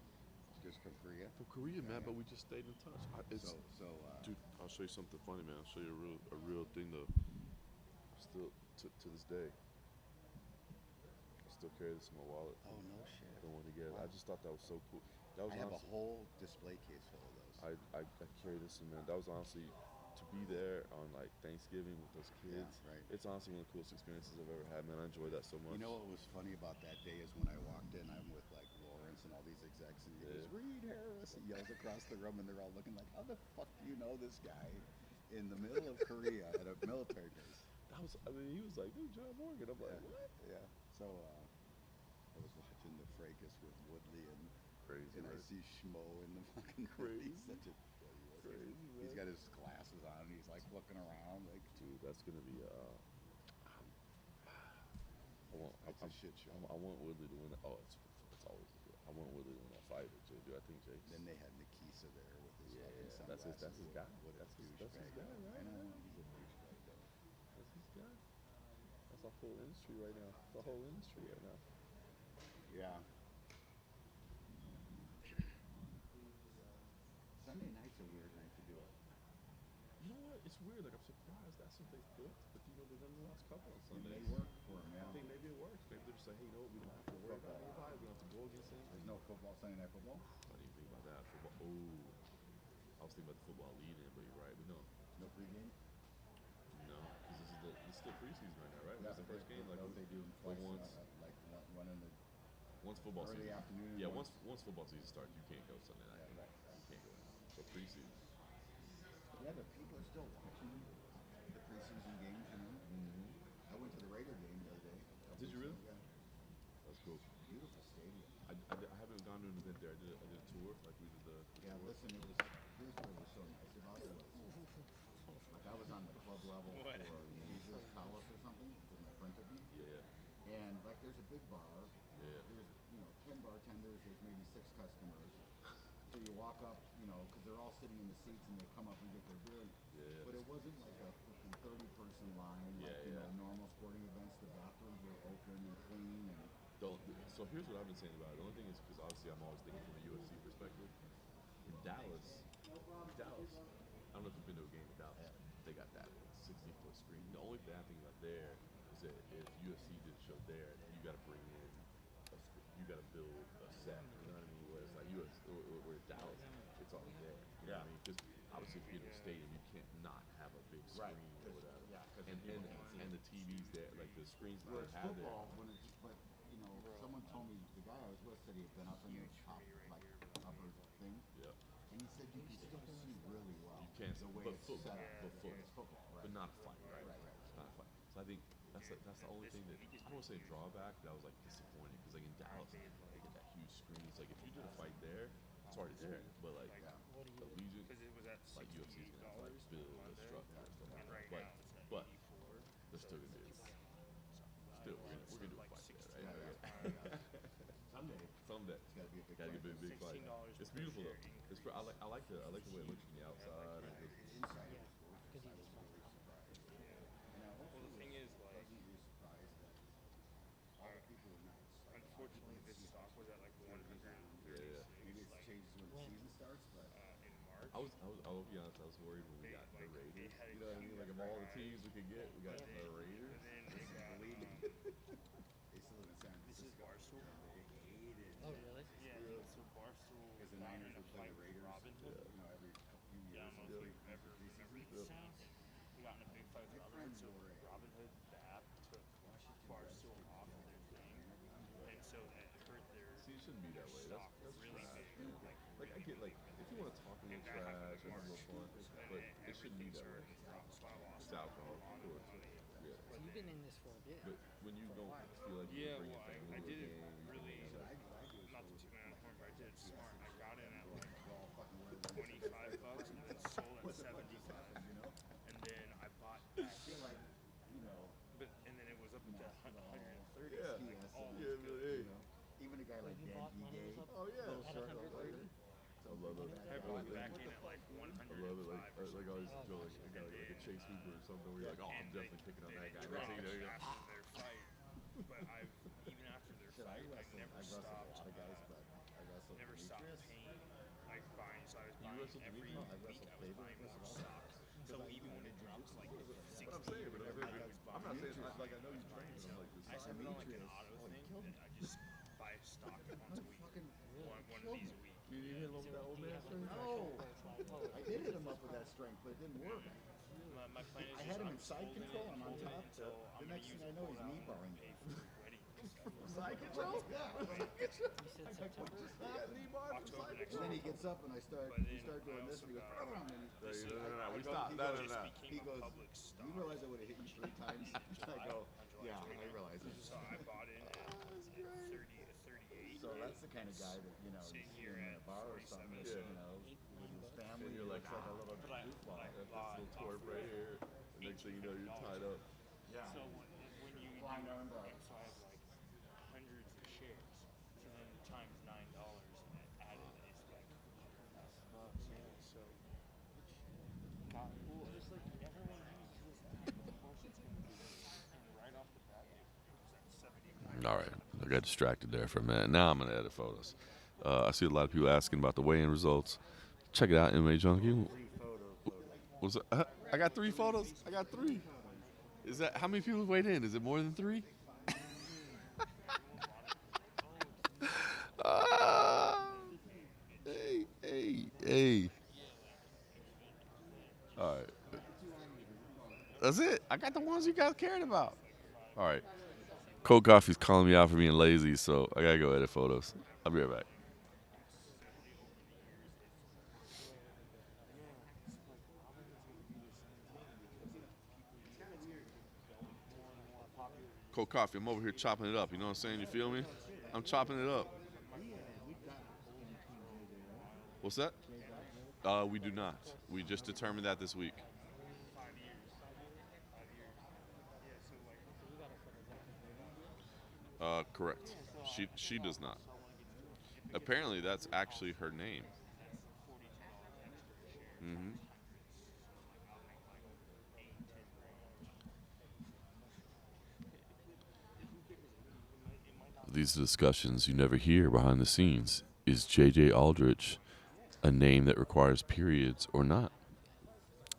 Just from Korea? From Korea, man, but we just stayed in touch. Dude, I'll show you something funny, man. I'll show you a real thing though. Still to this day, I still carry this in my wallet. Oh, no shit. The one he gave. Wow. I just thought that was so cool. That was I have a honestly, whole display case full of those. I carry this in, man. That was honestly to be there on like Thanksgiving with those kids. Yeah, right. It's honestly one of the coolest experiences I've ever had, man. I enjoyed that so much. You know what was funny about that day is when I walked in, I'm with like Lawrence and all these execs, and he goes, Reed Harris. He yells across the room, and they're all looking like, how the fuck do you know this guy in the middle of Korea at a military base? That was, I mean, he was like, dude, John Morgan. I'm like, what? Yeah. So I was watching the fracas with Woodley, and Crazy, I right? see Schmo in the fucking Crazy. He's such a Crazy, He's man. got his glasses on, and he's like looking around, like, Dude, that's gonna be it's a shit show. I want Woodley to win that. Oh, it's always good. I want Woodley to win that fight with Jay. Dude, I think Jake's. Then they had Nikisa there with his Yeah, fucking that's his sunglasses. guy. What a That's his douchebag. guy, right? I know, he's a douchebag though. That's his guy. That's our whole industry right now. The whole industry right now. Yeah. Sunday night's a weird night to do it. You know what? It's weird. Like I'm surprised that's what they booked, but you know they've done the last couple on It Sundays. may work for him, I yeah. think maybe it works. Maybe they're just like, hey, you know what? We don't have to worry about anybody. We don't have to go against anything. There's no football, Sunday night football? I didn't even think about that. Football. Oh, I was thinking about the football lead in, but you're right. But no, No pregame? no, because this is it's still preseason right now, right? Yeah, What's the first game? Like, don't they do them like twice? once, Like one in the once football early season. afternoon. Yeah, and once football season starts, you can't go Sunday night. Yeah, right. You can't go. But preseason. Yeah, but people are still watching the preseason games. You know, I went to the Raider game the other day. Did you really? Yeah, That's cool. beautiful stadium. I haven't gone to an event there. I did a tour, like we did the Yeah, tour. listen, here's what was so nice about it was, like I was on the club level for Jesus Palace or something with my friend took me, Yeah, and like there's a big bar, yeah. there's 10 bartenders, there's maybe 6 customers. So you walk up, because they're all sitting in the seats and they come up and get their beer. Yeah. But it wasn't like a freaking 30-person line like Yeah. normal sporting events. The bathrooms were open and clean and. So here's what I've been saying about it. The only thing is because obviously I'm always thinking from a UFC perspective. In Dallas, I don't know if you've been to a game in Dallas. They got that 60-foot screen. The only bad thing about there is that if UFC did a show there, you got to bring in you got to build a set. You know what I mean? Whereas like where Dallas, it's all there. You know what I mean? Because obviously if you're in a stadium, you can't not have a big screen or whatever. Yeah, and the TVs there, like the screens that Whereas they have there. football, but someone told me the guy I was with said he had been up in the top, like upper thing, Yeah. and he said you can still see really well. You can't the way but it's football, set up. but It's football, right? but not a fight, right? Right. It's not a fight. So I think that's the only thing that I don't want to say drawback. That was like disappointing because like in Dallas, they get that huge screen. It's like if you did a fight there, it's already there. But like Allegiant, Because it was at like UFC is gonna have to like build a structure and stuff like and that. right But now it's at but 84. they're still gonna do it. Still, we're gonna do a fight there, right? Someday. It's gotta be a big Gotta fight. get a big fight. $16 It's per beautiful share though. It's I like the way it looks from the outside. And just, Inside it was gorgeous. I was really surprised. And I Well, the thing is, like, pleasantly surprised that all the people were nice. Like, unfortunately, this stock was at like 136 maybe it's like, changes when the season starts, but in March. I'll be honest. I was worried when we got the Raiders. had a You know what I mean? Like of all the teams we could get, we got the Raiders. And then they got, they still live in San this is Francisco. Barstool. Oh, really? Yeah, so Barstool Because the got Niners in a would play fight the with Raiders, Robin Hood. every few Yeah, I years. don't know if you ever remember these sounds. We got in a big fight with Robin Hood. So Robin Hood, the app, took Barstool off of their thing. And so that hurt their See, it shouldn't be that way. stock That's really trash. big. Like I get like if you want to talk a little trash, it's a little fun, but it shouldn't be that way. It's alcohol, of course. Yeah. So you've been in this for a bit. But when you don't feel like you Yeah, bring your well, family I to a did it game, you really, can, not to toot my own horn, but I did it smart. I got in at like $25 and then sold at 75. And then I bought back, and then it was up to 130. Yeah. All Yeah, really. Even a guy like You Dan bought when it was Ige, up Oh yeah. little short little lady. I love it. I bought back in at like I 105 love it. or Like something. I always feel like a guy like a Chase Hooper or something where you're like, oh, I'm And definitely picking on that guy. they Next thing you know, dropped you're like, after their fight. But even after their Shit, fight, I wrestled never a stopped. lot of guys, but I wrestled Never stopped Demetrius. paying, like buying. So I was buying wrestled every Demetrius? I week. wrestled I was Faber, buying more wrestled stocks. So even when it drops like 60, what I'm saying, but I was I'm not saying buying. like I know you train, but I'm like I just have it on like an Demetrius, auto oh, he thing. killed me. And I just buy stock once a week. Fucking One of killed these me. a week. you hit him with that old man thing. No, I did hit him up with that strength, but it didn't work. My plan is I just had him I'm in side holding control. it, I'm on holding it top. until The I'm next gonna thing use I know, it he's all knee out barring and me. pay for wedding and stuff. Side control. You said September? You got knee bar from October side next And then he year. gets up and we start doing this. And he goes, No, We go- stopped. he No, goes- no, no. Became He a goes, public stock. you realize I would have hit you 3 times? I go, yeah, I realize it. So I bought in at 30 to 38. So that's the kind of guy that, you know, Sitting he's here in a at bar or something, that, you know, with his family, And you're like, looks like a little But I goofball. That's this little twerp right here. The next thing you know, you're tied up. Yeah. So when you do, Flying around the- so I have like hundreds of shares. So then times $9 and it added is like bucks. Yeah. So got cool. Just like everyone uses the course it's gonna be. And right off the bat, it was at 70. All right, I got distracted there for a minute. Now I'm gonna edit photos. I see a lot of people asking about the weigh-in results. Check it out, MMA Junkie. What's that? I got 3 photos. I got 3. Is that how many people weighed in? Is it more than 3? Hey. All right. That's it. I got the ones you guys cared about. All right. Cold Coffee's calling me out for being lazy, so I gotta go edit photos. I'll be right back. Cold Coffee, I'm over here chopping it up. You know what I'm saying? You feel me? I'm chopping it up. What's that? We do not. We just determined that this week. 5 years. 5 years. Yeah, so like Correct. She does not. Apparently, that's actually her name. Mm-hmm. These discussions you never hear behind the scenes. Is J.J. Aldrich a name that requires periods or not?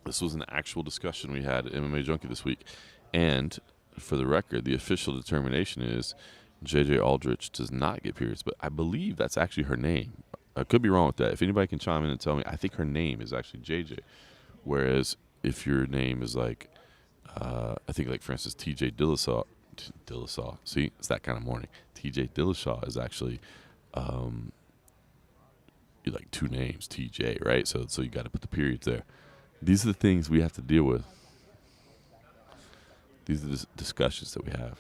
This was an actual discussion we had at MMA Junkie this week. And for the record, the official determination is J.J. Aldrich does not get periods. But I believe that's actually her name. I could be wrong with that. If anybody can chime in and tell me, I think her name is actually J.J. Whereas if your name is like, I think like for instance, T.J. Dillashaw. See, it's that kind of morning. T.J. Dillashaw is actually like two names, T.J. Right? So you got to put the periods there. These are the things we have to deal with. These are the discussions that we have.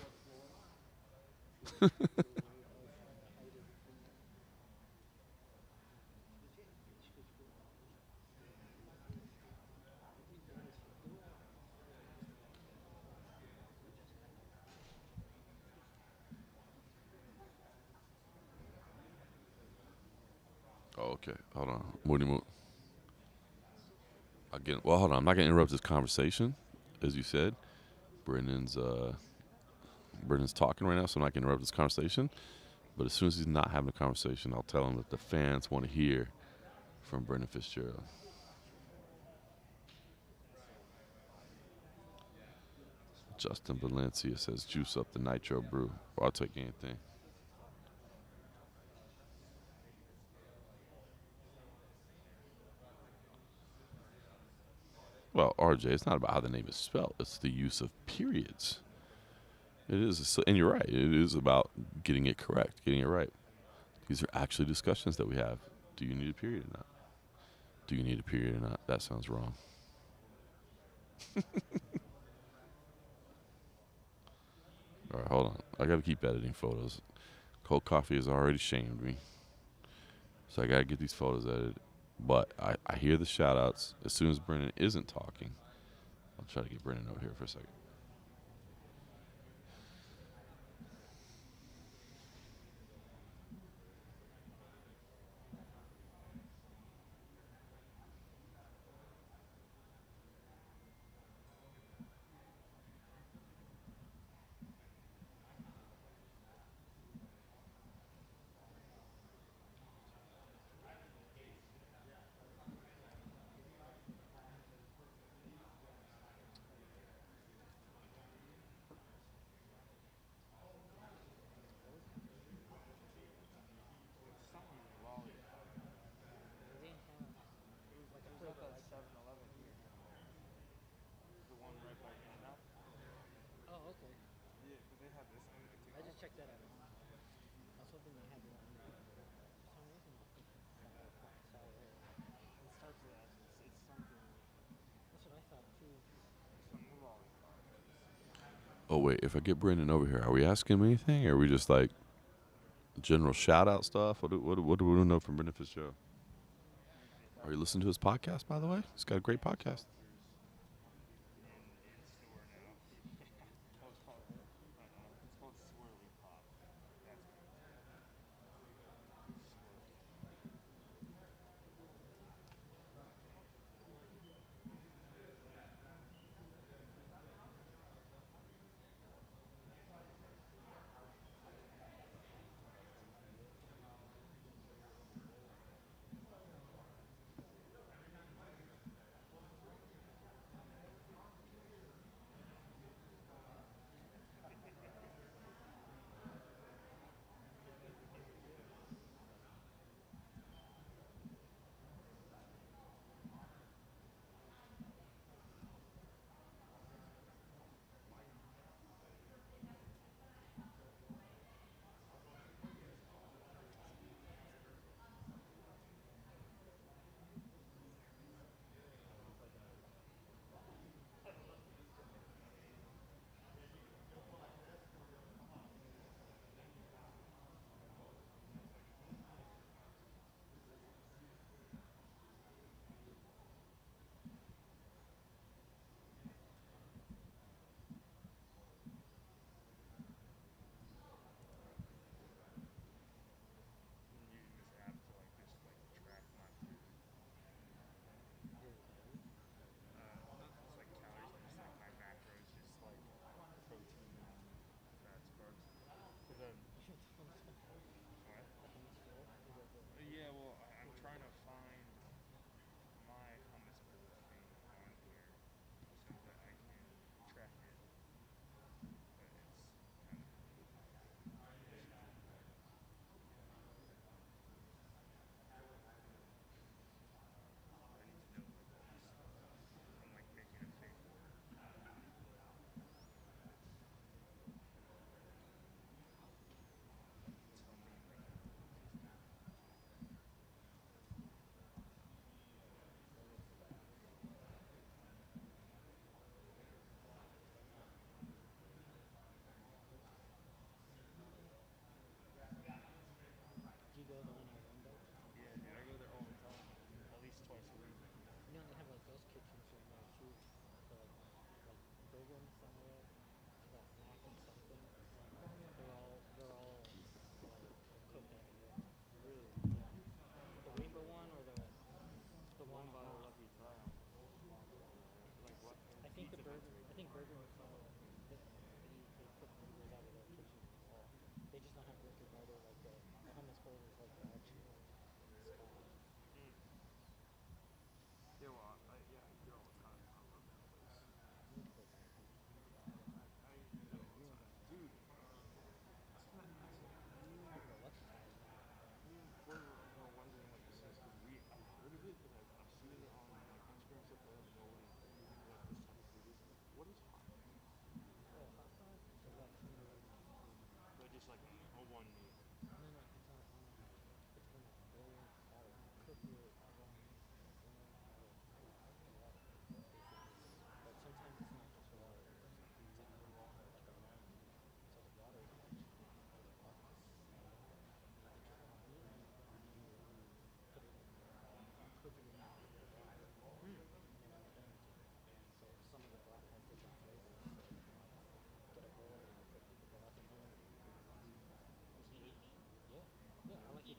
Oh, okay. Hold on. Moody Moot. Well, hold on. I'm not going to interrupt this conversation, as you said. Brendan's talking right now, so I'm not going to interrupt this conversation. But as soon as he's not having a conversation, I'll tell him that the fans want to hear from Brendan Fitzgerald. Justin Valencia says, juice up the nitro brew. Well, I'll take anything. Well, RJ, it's not about how the name is spelled. It's the use of periods. It is, and you're right. It is about getting it correct, getting it right. These are actually discussions that we have. Do you need a period or not? Do you need a period or not? That sounds wrong. All right, hold on. I got to keep editing photos. Cold Coffee has already shamed me. So I got to get these photos edited. But I hear the shout outs. As soon as Brendan isn't talking, I'll try to get Brendan over here for a second. something lollipop. It was at that 7-Eleven here. The one right by In-N-Out. Oh, okay. Yeah, but they have this one. It's I just checked that out. I was hoping they had it on there. For some reason, I was thinking sour ale. It starts with S. It's something. That's what I thought too. Something lollipop. Oh, wait. If I get Brendan over here, are we asking him anything? Or are we just like general shout out stuff? What do we know from Brendan Fitzgerald? Are you listening to his podcast, by the way? He's got a great podcast. In store now. It's called Swirly Pop. That's what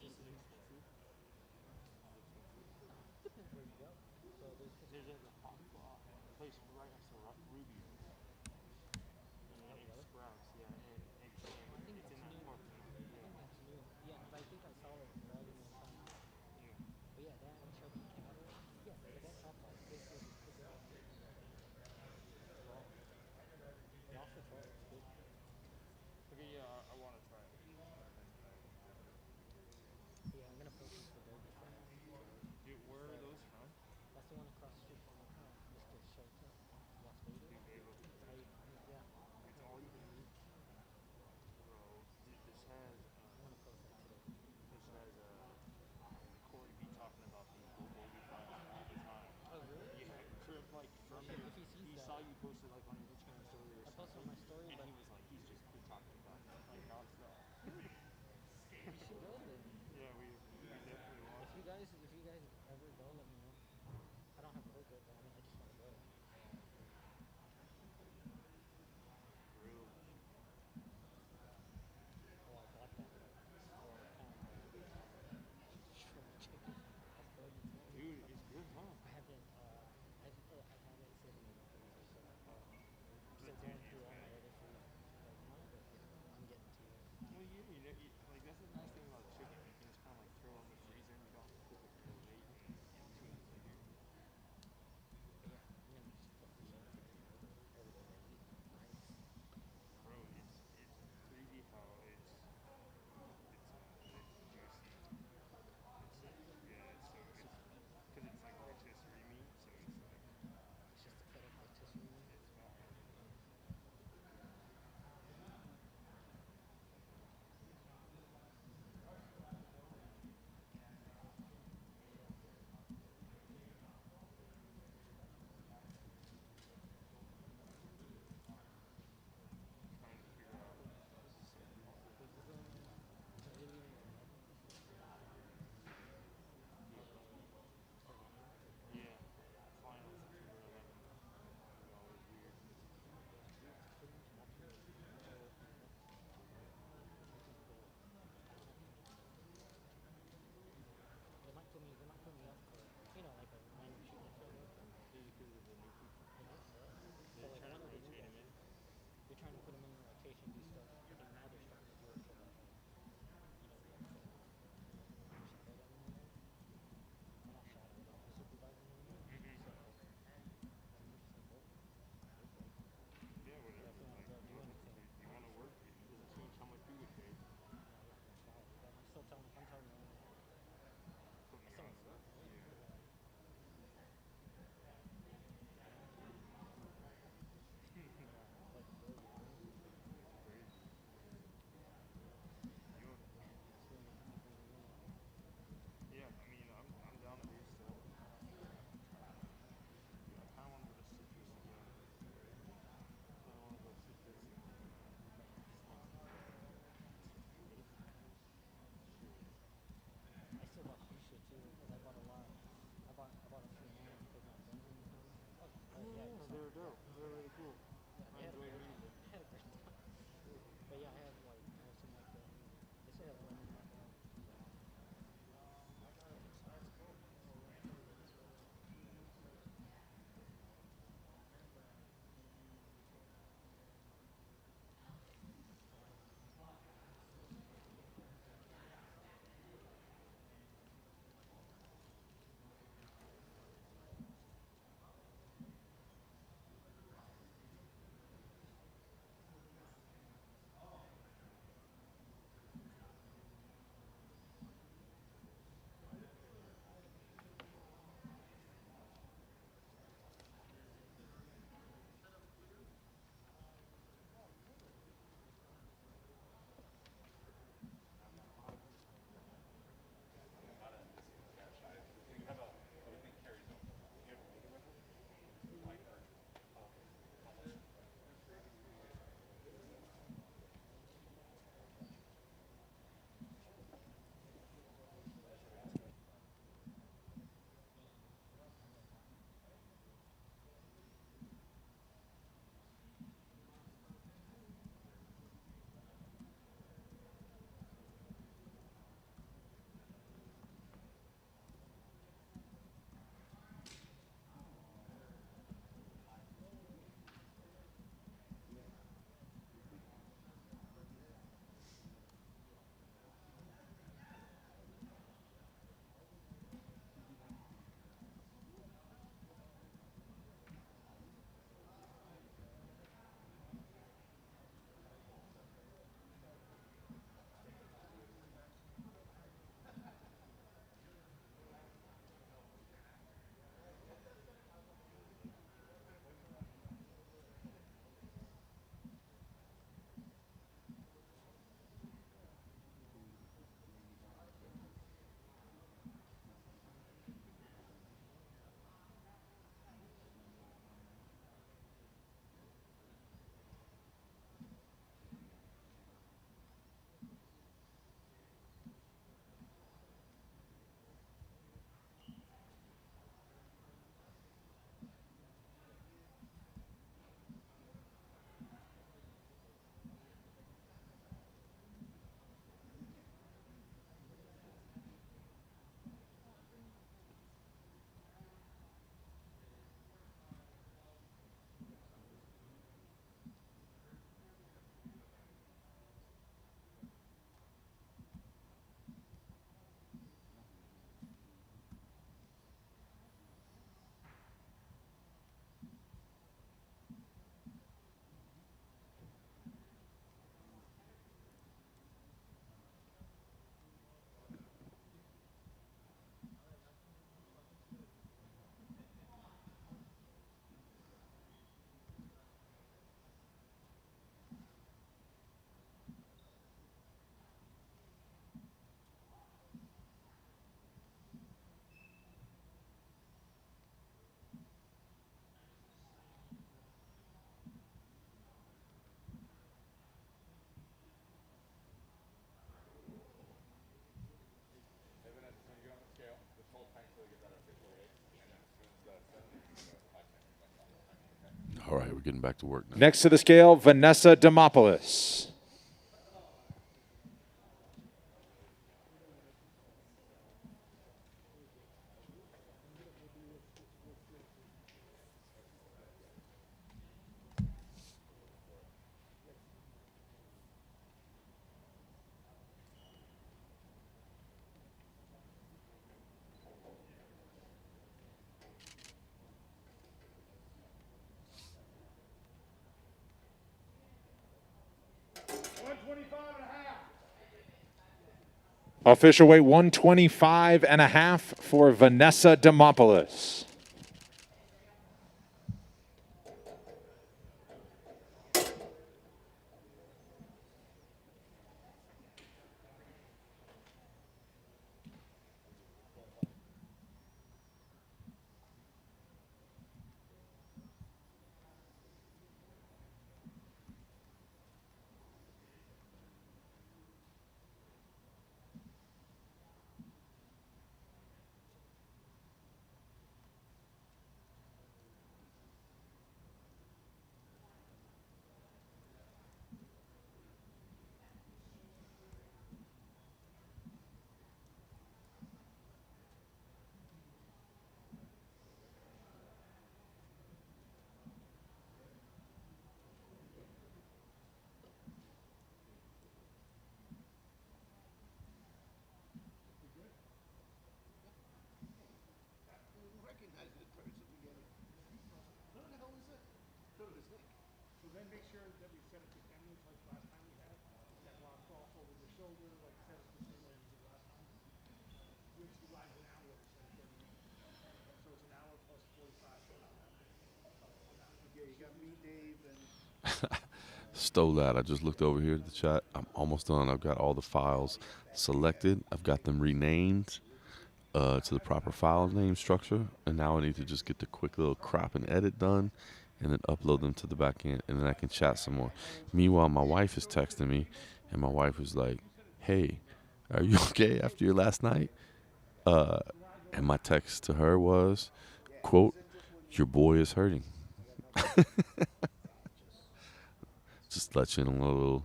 This is expensive. Depends where you go. So there's a place right next to Ruby. And Sprouts, yeah, and I think it's in that's that new. parking lot. I think that's new. Yeah, because I think I saw it riding one time. Yeah. But yeah, that and Shelby Cattle. Yeah, but that's all like this is pick it up. Raw. The also raw is good. Okay, yeah, I want to try it. Yeah, I'm gonna post these for burgers right now. Dude, where are those from? That's the one across the street from Mr. Shelter, Las Vegas. Dude, Vegas. That's how you, yeah. It's all you can eat. we're getting back to work now. Next to the scale, Vanessa Demopoulos. Official weight 125.5 for Vanessa Demopoulos. So then make sure that we set up the cameras like last time we had. That walk off over the shoulder, like set up the same way we did last time. Which divides an hour instead of 30 minutes. So it's an hour plus 45. Yeah, you got me, Dave, and Stole that. I just looked over here at the chat. I'm almost done. I've got all the files selected. I've got them renamed to the proper file name structure. And now I need to just get the quick little crop and edit done and then upload them to the back end. And then I can chat some more. Meanwhile, my wife is texting me. And my wife was like, hey, are you okay after your last night? And my text to her was, quote, your boy is hurting. Just let you in a little,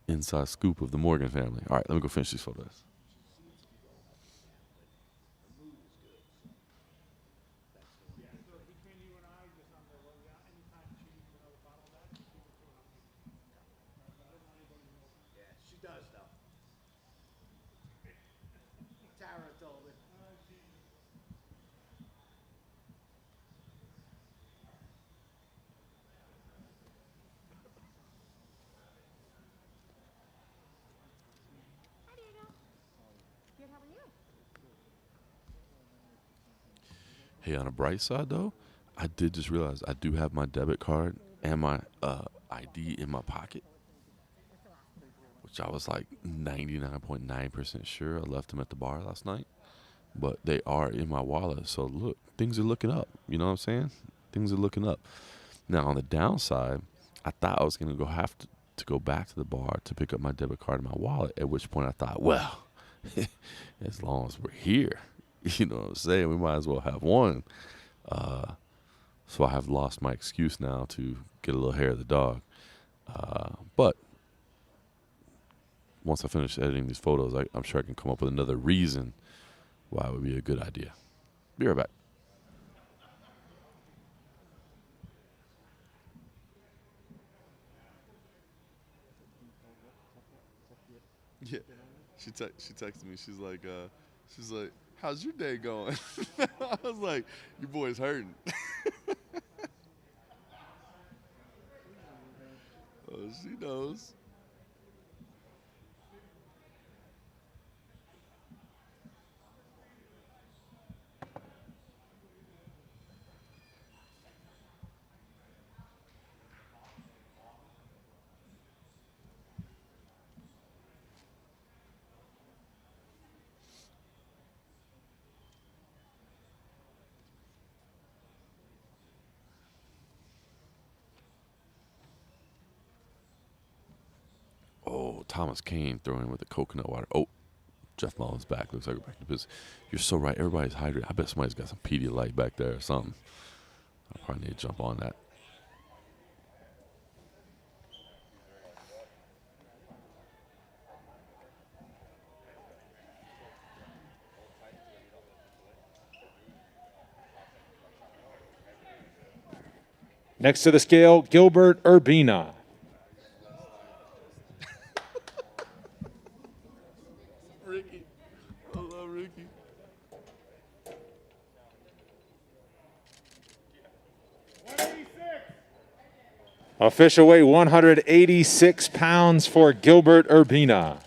inside scoop of the Morgan family. All right, let me go finish these photos. yeah, she does though. Tara told me. Hi, Diego. Good, how are you? Hey, on a bright side, though, I did just realize I do have my debit card and my ID in my pocket, which I was like 99.9% sure I left them at the bar last night. But they are in my wallet. So, look, things are looking up. You know what I'm saying? Things are looking up. Now, on the downside, I thought I was going to have to go back to the bar to pick up my debit card and my wallet, at which point I thought, well, as long as we're here, you know what I'm saying? We might as well have one. So I have lost my excuse now to get a little hair of the dog. But once I finish editing these photos, I'm sure I can come up with another reason why it would be a good idea. Be right back. Yeah, she texted me. She's like, how's your day going? I was like, your boy's hurting. Oh, she knows. Oh, Thomas Kane throwing with the coconut water. Oh, Jeff Mullins back. Looks like we're back to business. You're so right. Everybody's hydrated. I bet somebody's got some Pedialyte back there or something. I probably need to jump on that. Next to the scale, Gilbert Urbina. Ricky. I love Ricky. Official weight 186 pounds for Gilbert Urbina.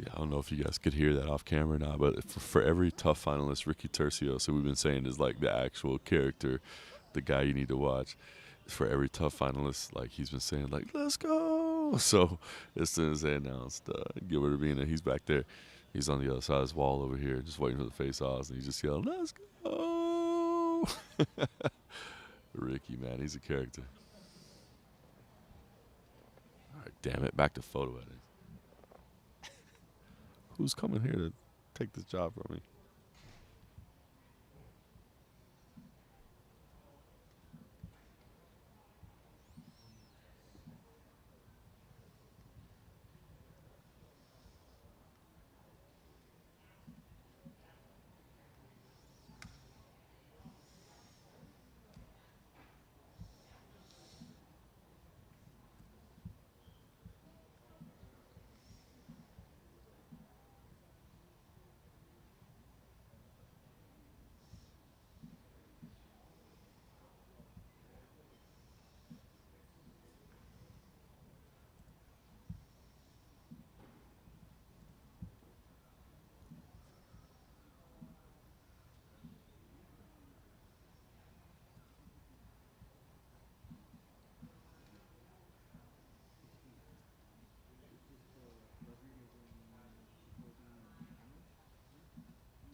Yeah, I don't know if you guys could hear that off camera or not, but for every tough finalist, Ricky Tercio, so we've been saying is like the actual character, the guy you need to watch. For every tough finalist, like he's been saying, like, let's go. So as soon as they announced Gilbert Urbina, he's back there. He's on the other side of this wall over here, just waiting for the face-offs, and he's just yelling, let's go. Ricky, man, he's a character. All right, damn it, back to photo editing. Who's coming here to take this job from me?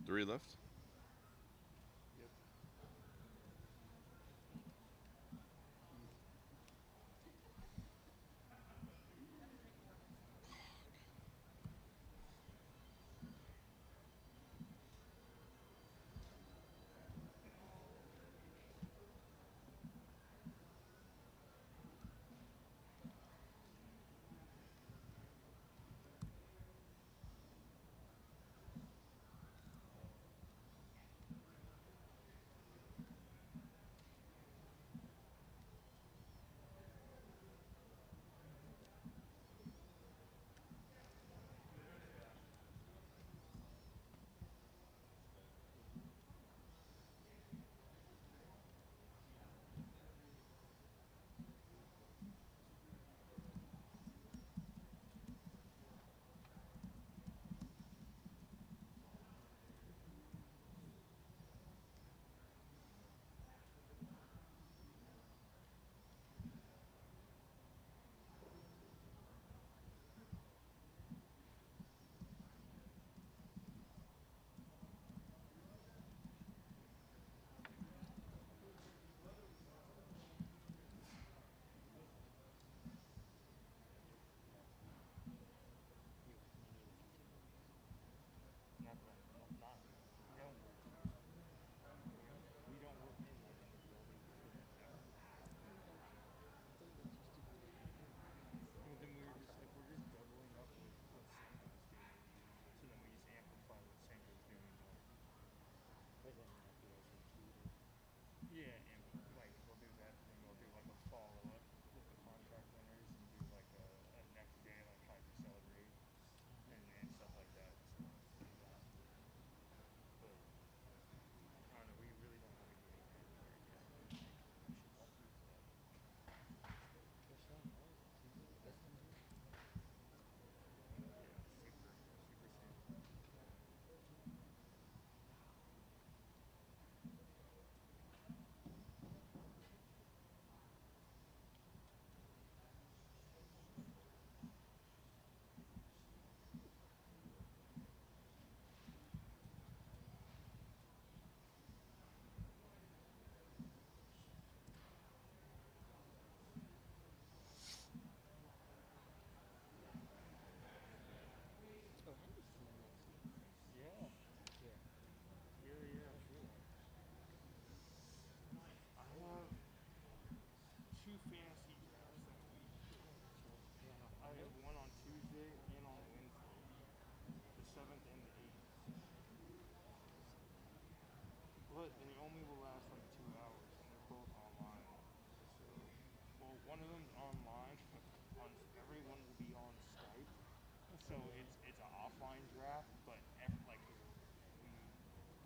Three left. and it only will last like 2 hours, and they're both online. So, well, one of them's online. Everyone will be on Skype. So it's an offline draft, but like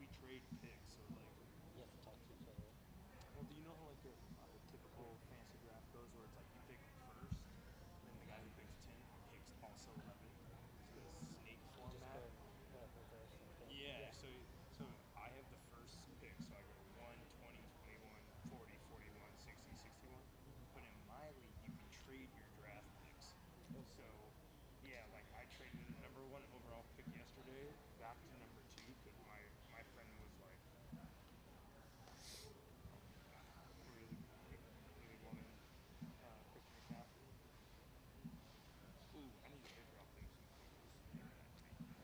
we trade picks. So like, You have to talk to each other. well, do you know how like a typical fantasy draft goes, where it's like you pick first, then the guy who picks 10 picks also 11. It's the snake You just format. go reverse. Like Yeah. So I have the first pick, so I go 1, 20, 21, 40, 41, 60, 61. But in my league, you can trade your draft picks. So yeah, like I traded the number 1 overall pick yesterday back to number 2 because my friend was like really wanted Christian McCaffrey. Ooh, I need to airdrop them some photos.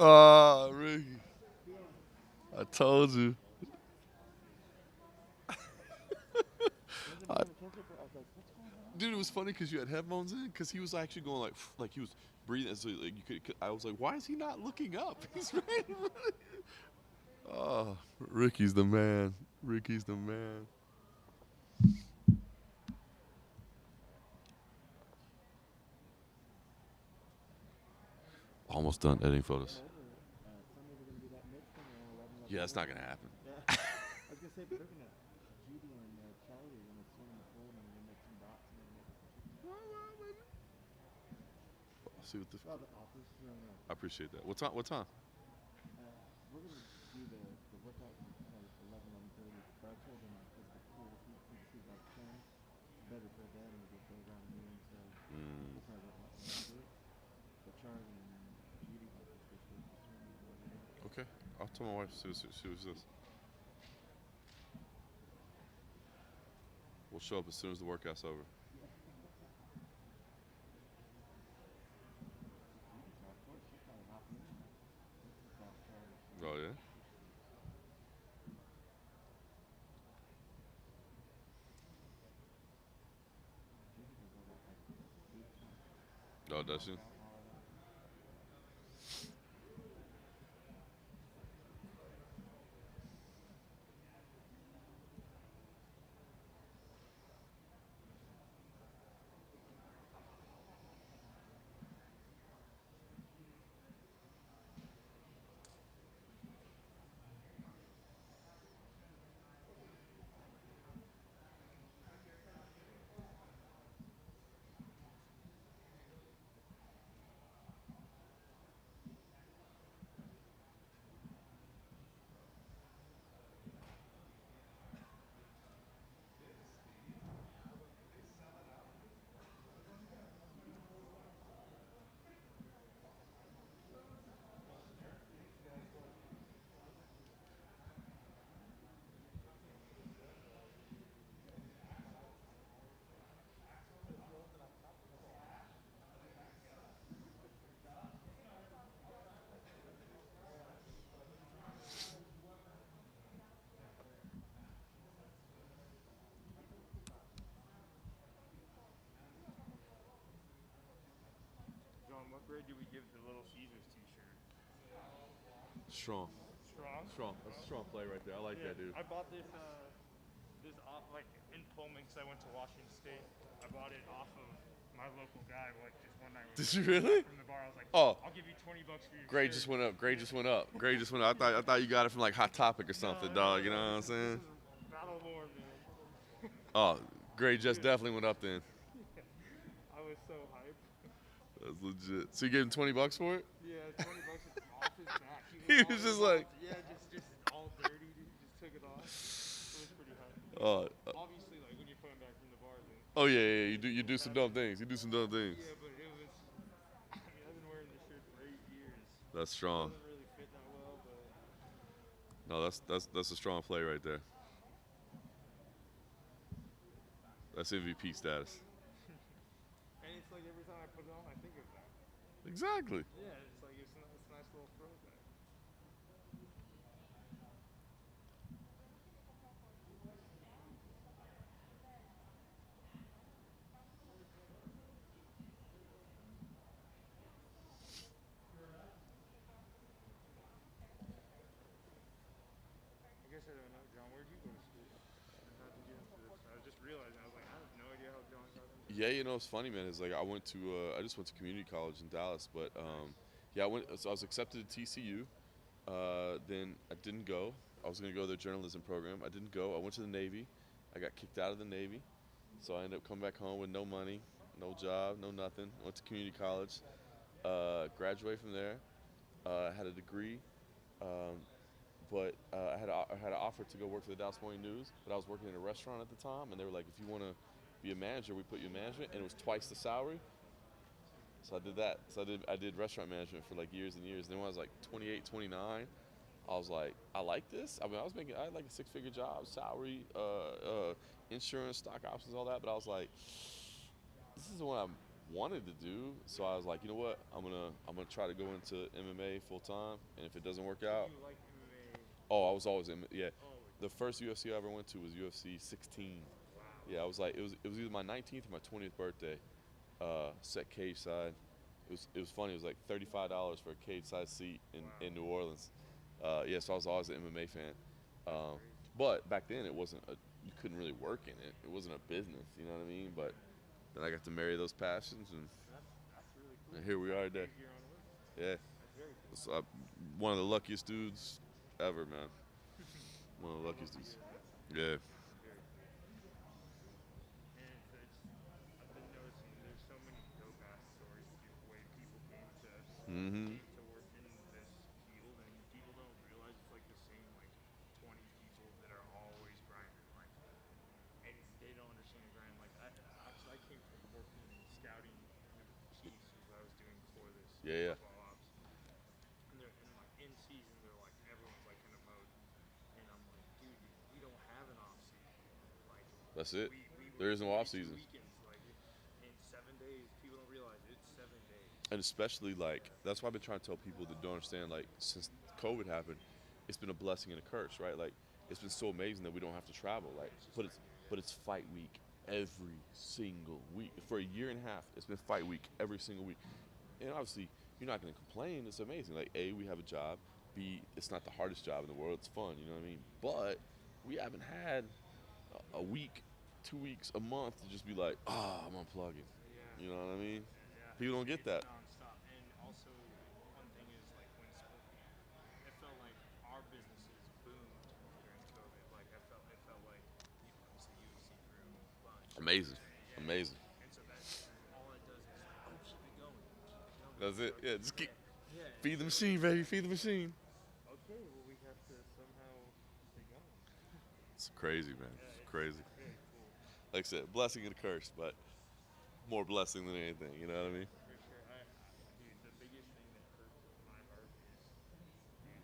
Oh, Ricky. I told you. Dude, it was funny because you had headphones in because he was actually going like he was breathing. So like you could. I was like, why is he not looking up? He's right. Oh, Ricky's the man. Ricky's the man. Almost done editing photos. Yeah, that's not gonna happen. I was gonna say, but they're gonna Judy and Charlie are gonna swim in the pool and they're gonna make some bouts and they're gonna make some. I'll see what the. Well, the offers thrown up. I appreciate that. What time? What time? We're gonna do the workout from like 11:30. But I told them because the pool heat is like 10, it's better for them and get there around noon. So we'll probably work out when we do it. But Charlie and Judy like to switch with the swimming or whatever. Okay. I'll tell my wife. See what she says. We'll show up as soon as the workout's over. Oh yeah. Oh, does she? John, what grade do we give the Little Caesars T-shirt? Strong. Strong. Strong. That's a strong play right there. I like that, dude. I bought this like in Pullman because I went to Washington State. I bought it off of my local guy. Like just one night. Did you really? From the bar, I was like, Oh. I'll give you $20 for your Grade shirt. just went up. Grade just went up. Grade just went up. I thought you got it from like Hot Topic or something, dog. You know what I'm saying? This is Battle War, man. Oh, grade just definitely went up then. I was so hyped. That's legit. So you gave him $20 for it? Yeah, $20 off his back. He was just like. Yeah, just all dirty. Dude. Just took it cost. It was pretty hard. Obviously, like when you're coming back from the bar, then Oh yeah. You do some dumb things. You do some dumb things. yeah, but it was. I mean, I've been wearing this shirt for 8 years. That's It strong. doesn't really fit that well, but No, that's a strong play right there. That's MVP status. and it's like every time I put it on, I think of that. Exactly. Yeah, it's like it's a nice little throwback. I guess I don't know, John. Where'd you go to school? Not to get into this. I was just realizing. I was like, I have no idea how John got into. Yeah, you know, it's funny, man. Is like I just went to community college in Dallas, but yeah, so I was accepted to TCU. Then I didn't go. I was gonna go to their journalism program. I didn't go. I went to the Navy. I got kicked out of the Navy, so I ended up coming back home with no money, no job, no nothing. Went to community college, graduated from there. Had a degree, but I had an offer to go work for the Dallas Morning News. But I was working in a restaurant at the time, and they were like, if you want to be a manager, we put you in management, and it was twice the salary. So I did that. So I did restaurant management for like years and years. And then when I was like 28, 29, I was like, I like this. I mean, I had like a 6-figure job, salary, insurance, stock options, all that. But I was like, this is what I wanted to do. So I was like, you know what? I'm gonna try to go into MMA full time. And if it doesn't work out, You like MMA? oh, I was always in. Yeah, Always. the first UFC I ever went to was UFC 16. Wow. Yeah, I was like, it was either my 19th or my 20th birthday. Set cage side. It was funny. It was like $35 for a cage side seat in New Orleans. Yeah, so I was always an MMA fan. But back then you couldn't really work in it. It wasn't a business, you know what I mean? But then I got to marry those passions, and That's really cool. and here we are today. You're on Olympics. Yeah, That's very cool. so one of the luckiest dudes ever, man. One of the luckiest dudes. Yeah. Very cool. And I've been noticing there's so many dope ass stories of the way people came Mm-hmm. to work in this field, and people don't realize it's like the same like 20 people that are always grinding, like, and they don't understand the grind. Like I came from working in scouting with the Chiefs, what I was doing before this Yeah, yeah. football ops, and like in season they're like everyone's like in a mode, and I'm like, dude, we don't have an off season, like. That's it. We There is no work off season. Weekends, like in 7 days. People don't realize it's 7 days. And especially like that's why I've been trying to tell people that don't understand, like, since COVID happened, it's been a blessing and a curse, right? Like, it's been so amazing that we don't have to travel, like, but it's fight week every single week. For a year and a half, it's been fight week every single week. And obviously you're not going to complain. It's amazing. Like, A, we have a job. B, it's not the hardest job in the world. It's fun, you know what I mean? But we haven't had a week, 2 weeks, a month to just be like, I'm unplugging. Yeah. You know what I mean? Yeah. People don't get that. Nonstop. And also, one thing is like when it felt like our businesses boomed during COVID. Like it felt like obviously UFC grew a bunch. Amazing. Yeah. Amazing. And so that's all it does is like, oh, keep it going. That's it. Yeah, just keep Yeah. feed the machine, baby. Feed the machine. Okay, well we have to somehow stay going. It's crazy, man. It's crazy. Very cool. Like I said, blessing and a curse, but more blessing than anything. You know what I mean? For sure. Dude, the biggest thing that hurts my heart is, man,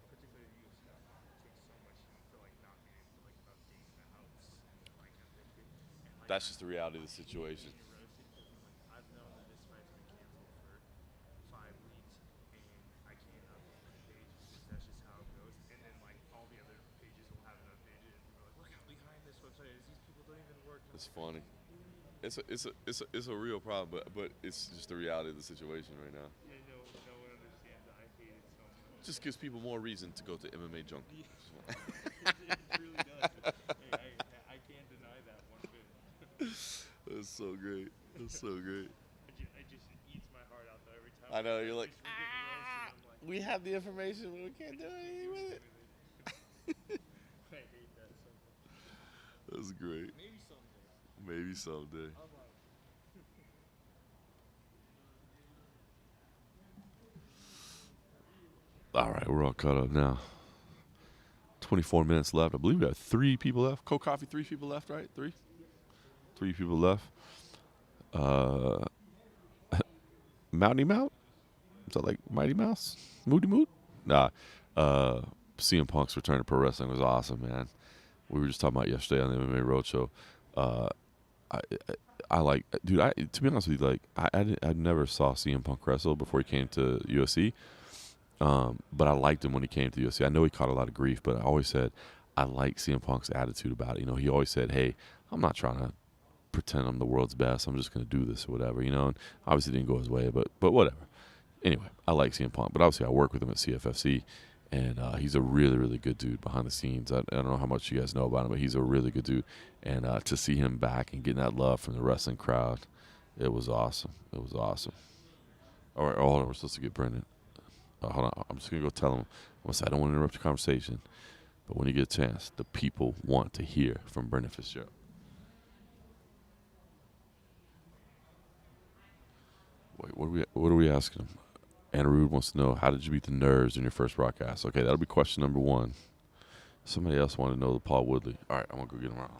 particularly you stuff, takes so much for like not being able to like update the house and like everything. And like That's just the reality of the situation. being roasted because I'm like, I've known that this fight's been canceled for 5 weeks and I can't update the page because that's just how it goes. And then like all the other pages will have it updated and people are like, look how behind this website is. These people don't even work. And I'm It's like, funny. It's a real problem, but it's just the reality of the situation right now. yeah, no one understands. I hate it so much. It just gives people more reason to go to MMA Junkie. it really does. Hey, I can't deny that one bit. That's so great. That's so great. It just eats my heart out though every time. I know, you're like, we're getting roasted, I'm like, we have the information, but we can't do anything with it. I hate that so much. That's great. Maybe someday. Maybe someday. I'm like, All right, we're all caught up now. 24 minutes left. I believe we got 3 people left. Cold coffee, 3 people left, right? 3 people left. Mounty Mount? Is that like Mighty Mouse? Moody Moot? Nah. CM Punk's return to pro wrestling was awesome, man. We were just talking about yesterday on the MMA Roadshow. I like, dude. To be honest with you, like I never saw CM Punk wrestle before he came to UFC. But I liked him when he came to the UFC. I know he caught a lot of grief, but I always said I like CM Punk's attitude about it. You know, he always said, "Hey, I'm not trying to pretend I'm the world's best. I'm just going to do this or whatever." You know, and obviously it didn't go his way, but whatever. Anyway, I like CM Punk, but obviously I work with him at CFFC, and he's a really, really good dude behind the scenes. I don't know how much you guys know about him, but he's a really good dude. And to see him back and getting that love from the wrestling crowd, it was awesome. It was awesome. All right, hold on. We're supposed to get Brendan. Hold on. I'm just going to go tell him. I'm going to say I don't want to interrupt your conversation, but when you get a chance, the people want to hear from Brendan Fitzgerald. Wait, what are we asking him? Anna Rude wants to know, how did you beat the nerves in your first broadcast? Okay, that'll be question number 1. Somebody else wanted to know the Paul Woodley. All right, I'm going to go get him around.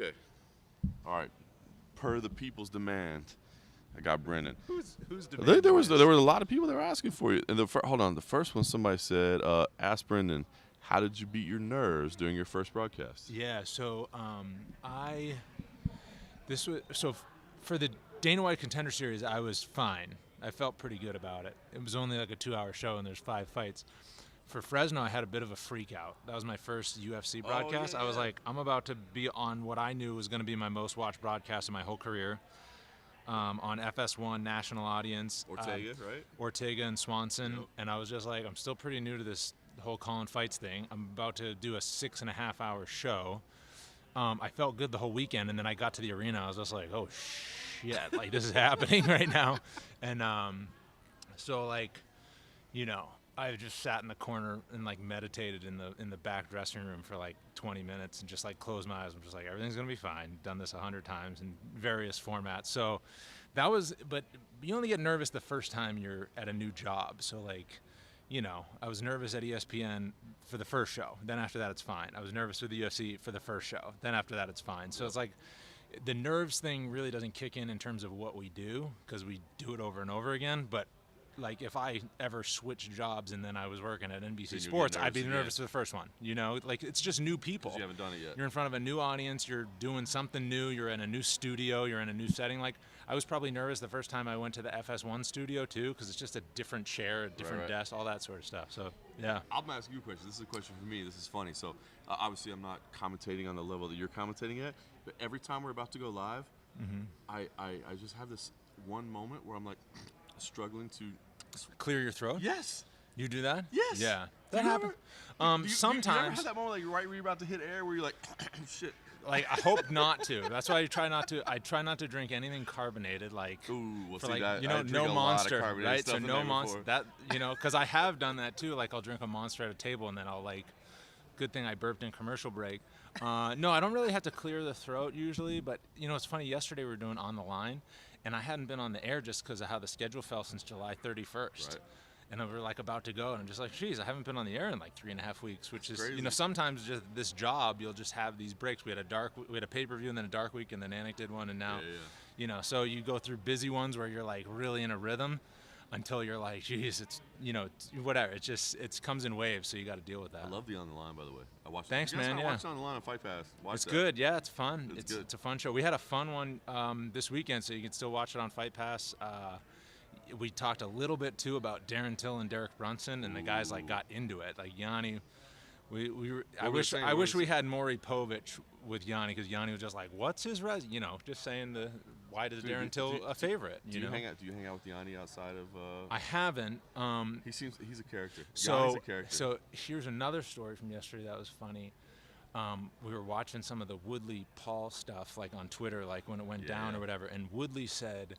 Okay. All right. Per the people's demand, I got Brendan. Who's demanding? There were a lot of people that were asking for you. And hold on, the first one somebody said, ask Brendan, how did you beat your nerves during your first broadcast? Yeah, so for the Dana White Contender Series, I was fine. I felt pretty good about it. It was only like a 2-hour show, and there's 5 fights. For Fresno, I had a bit of a freak out. That was my first UFC broadcast. I was like, I'm about to be on what I knew was going to be my most watched broadcast in my whole career, on FS1 national audience. Ortega, right? Ortega and Swanson. And I was just like, I'm still pretty new to this whole Colin Fights thing. I'm about to do a 6.5-hour show. I felt good the whole weekend, and then I got to the arena. I was just like, oh, shit, like this is happening right now. And so, like, you know, I just sat in the corner and like meditated in the back dressing room for like 20 minutes and just like closed my eyes. I'm just like, everything's gonna be fine. Done this 100 times in various formats. So that was, but you only get nervous the first time you're at a new job. So like, you know, I was nervous at ESPN for the first show. Then after that, it's fine. I was nervous with the UFC for the first show. Then after that, it's fine. So it's like the nerves thing really doesn't kick in terms of what we do, because we do it over and over again. But like if I ever switched jobs and then I was working at NBC Sports, I'd be nervous for the first one. You know, like it's just new people. You haven't done it yet. You're in front of a new audience. You're doing something new. You're in a new studio. You're in a new setting. Like I was probably nervous the first time I went to the FS1 studio too, because it's just a different chair, a different desk, all that sort of stuff. So yeah. I'm gonna ask you a question. This is a question for me. This is funny. So obviously I'm not commentating on the level that you're commentating at, but every time we're about to go live, I just have this one moment where I'm like struggling to clear your throat. Yes. You do that? Yes. Yeah. That happens. Sometimes. You ever had that moment like right where you're about to hit air where you're like, shit. Like I hope not to. That's why I try not to. I try not to drink anything carbonated. Like, for like that, you know, no Monster, right? So no Monster. That you know, because I have done that too. Like I'll drink a Monster at a table and then I'll like. Good thing I burped in commercial break. No, I don't really have to clear the throat usually. But you know, it's funny. Yesterday we were doing On the Line, and I hadn't been on the air just because of how the schedule fell since July 31st. Right. And we were like about to go, and I'm just like, geez, I haven't been on the air in like 3.5 weeks, which is, you know, sometimes just this job, you'll just have these breaks. We had a pay-per-view and then a dark week, and then Anik did one, and now, you know, so you go through busy ones where you're like really in a rhythm until you're like, geez, it's, you know, whatever. It just, it comes in waves, so you got to deal with that. I love the On the Line, by the way. I watched. Thanks, man. I watched On the Line on Fight Pass. It's good. Yeah, it's fun. It's a fun show. We had a fun one this weekend, so you can still watch it on Fight Pass. We talked a little bit too about Darren Till and Derek Brunson, and the guys like got into it. Like Yanni, I wish we had Maury Povich with Yanni, because Yanni was just like, "What's his you know, just saying why does Darren Till a favorite? Do you hang out with Yanni outside of? I haven't. He's a character. So here's another story from yesterday that was funny. we were watching some of the Woodley Paul stuff, like on Twitter, like when it went down or whatever, and Woodley said,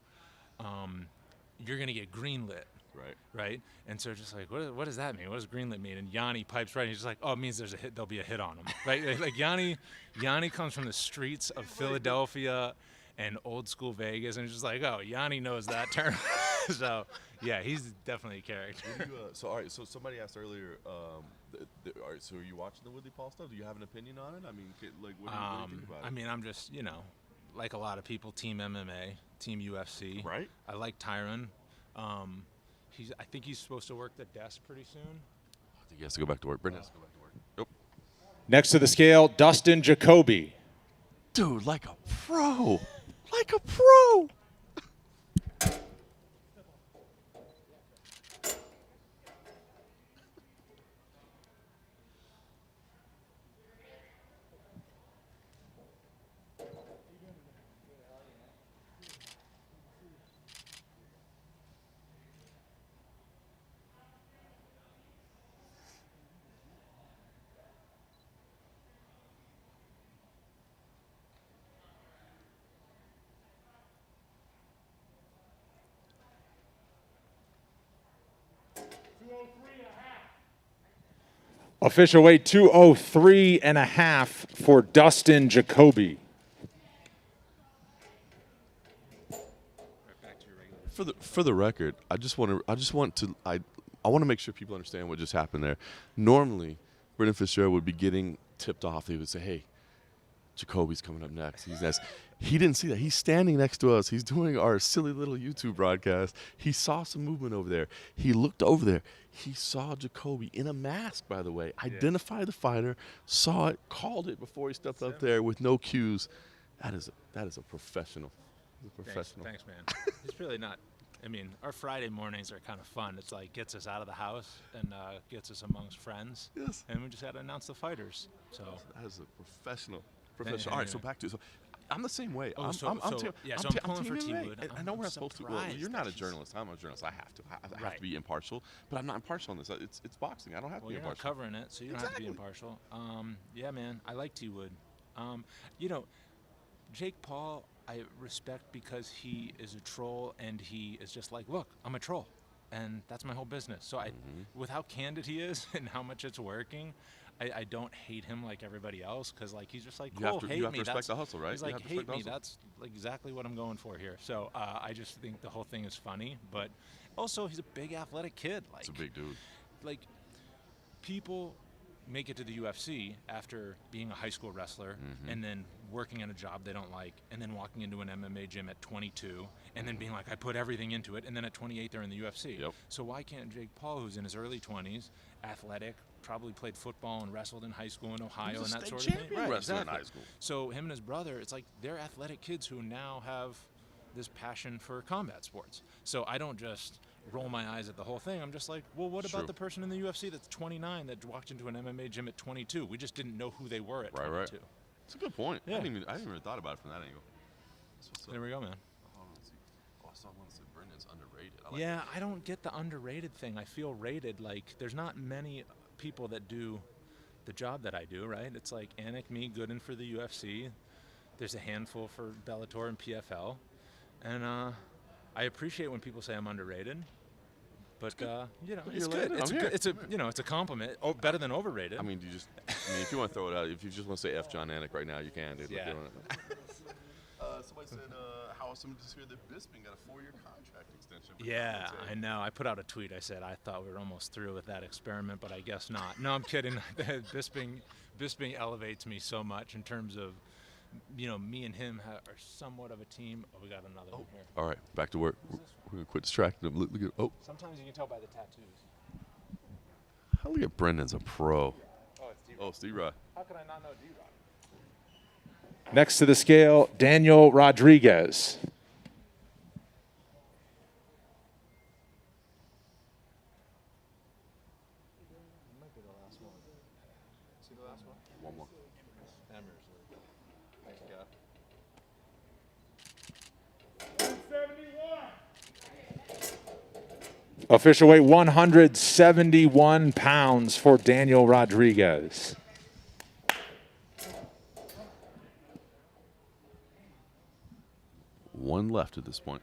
"You're gonna get greenlit." Right. And so just like, what does that mean? What does greenlit mean? And Yanni pipes right. And he's just like, oh, it means there's a hit. There'll be a hit on him. Right. Like Yanni comes from the streets of Philadelphia and old school Vegas, and he's just like, oh, Yanni knows that term. So yeah, he's definitely a character. So all right. So somebody asked earlier. All right. So are you watching the Woodley Paul stuff? Do you have an opinion on it? I mean, like, what do you think about it? I mean, I'm just, like a lot of people, team MMA, team UFC. Right. I like Tyron. I think he's supposed to work the desk pretty soon. I think he has to go back to work. Brendan has to go back to work. Yep. Next to the scale, Dustin Jacoby. Dude, like a pro. Like a pro. Official weight 203 and a half for Dustin Jacoby. For the record, I want to make sure people understand what just happened there. Normally, Brendan Fitzgerald would be getting tipped off. He would say, "Hey, Jacoby's coming up next. He's next." He didn't see that. He's standing next to us. He's doing our silly little YouTube broadcast. He saw some movement over there. He looked over there. He saw Jacoby in a mask, by the way. Identified the fighter, saw it, called it before he stepped up there with no cues. That is a professional. He's a professional. Thanks, man. It's really not. I mean, our Friday mornings are kind of fun. It's like gets us out of the house and gets us amongst friends. Yes. And we just had to announce the fighters. So that is a professional. All right, so back to so I'm the same way. I'm pulling for T Wood. I know we're not supposed to. Well, you're not a journalist. I'm a journalist. I have to. I have to be impartial. But I'm not impartial on this. It's boxing. I don't have to be you're impartial. Not covering it, so you don't have to be impartial. Yeah, man. I like T Wood. Jake Paul, I respect because he is a troll and he is just like, look, I'm a troll, and that's my whole business. So with how candid he is and how much it's working, I don't hate him like everybody else because like he's just like, cool, you have to respect the hustle, right? He's like, hate me. That's like exactly what I'm going for here. So I just think the whole thing is funny, but also he's a big athletic kid. Like, he's a big dude. Like people make it to the UFC after being a high school wrestler and then working in a job they don't like and then walking into an MMA gym at 22 and then being like, I put everything into it, and then at 28 they're in the UFC. Yep. So why can't Jake Paul, who's in his early 20s, athletic, probably played football and wrestled in high school in Ohio and that sort of thing? Right, exactly. In high school. So him and his brother, it's like they're athletic kids who now have this passion for combat sports. So I don't just roll my eyes at the whole thing. I'm just like, well, what about the person in the UFC that's 29 that walked into an MMA gym at 22? We just didn't know who they were at 22. Right. That's a good point. Yeah. I hadn't even thought about it from that angle. There we go, man. I saw one that said Brendan's underrated. I don't get the underrated thing. I feel rated. Like, there's not many people that do the job that I do, right? It's like Anik, me, Gooden for the UFC. There's a handful for Bellator and PFL. And I appreciate when people say I'm underrated. But it's good. It's a compliment. Oh, better than overrated. I mean, if you want to throw it out, if you just want to say F John Anik right now, you can, dude. Yeah. Somebody said, how awesome to hear that Bisping got a 4-year contract extension. Yeah, I know. I put out a tweet. I said I thought we were almost through with that experiment, but I guess not. No, I'm kidding. Bisping elevates me so much in terms of, me and him are somewhat of a team. Oh, we got another one here. All right, back to work. We're going to quit distracting him. Look at, Sometimes you can tell by the tattoos. Look at Brendan's a pro. Oh, it's D-Rod. Oh, Steve Rod. How could I not know D-Rod? Next to the scale, Daniel Rodriguez. Might be the last one. See the last one? One more. Hammers. Thanks, God. 171. Official weight 171 pounds for Daniel Rodriguez. one left at this point.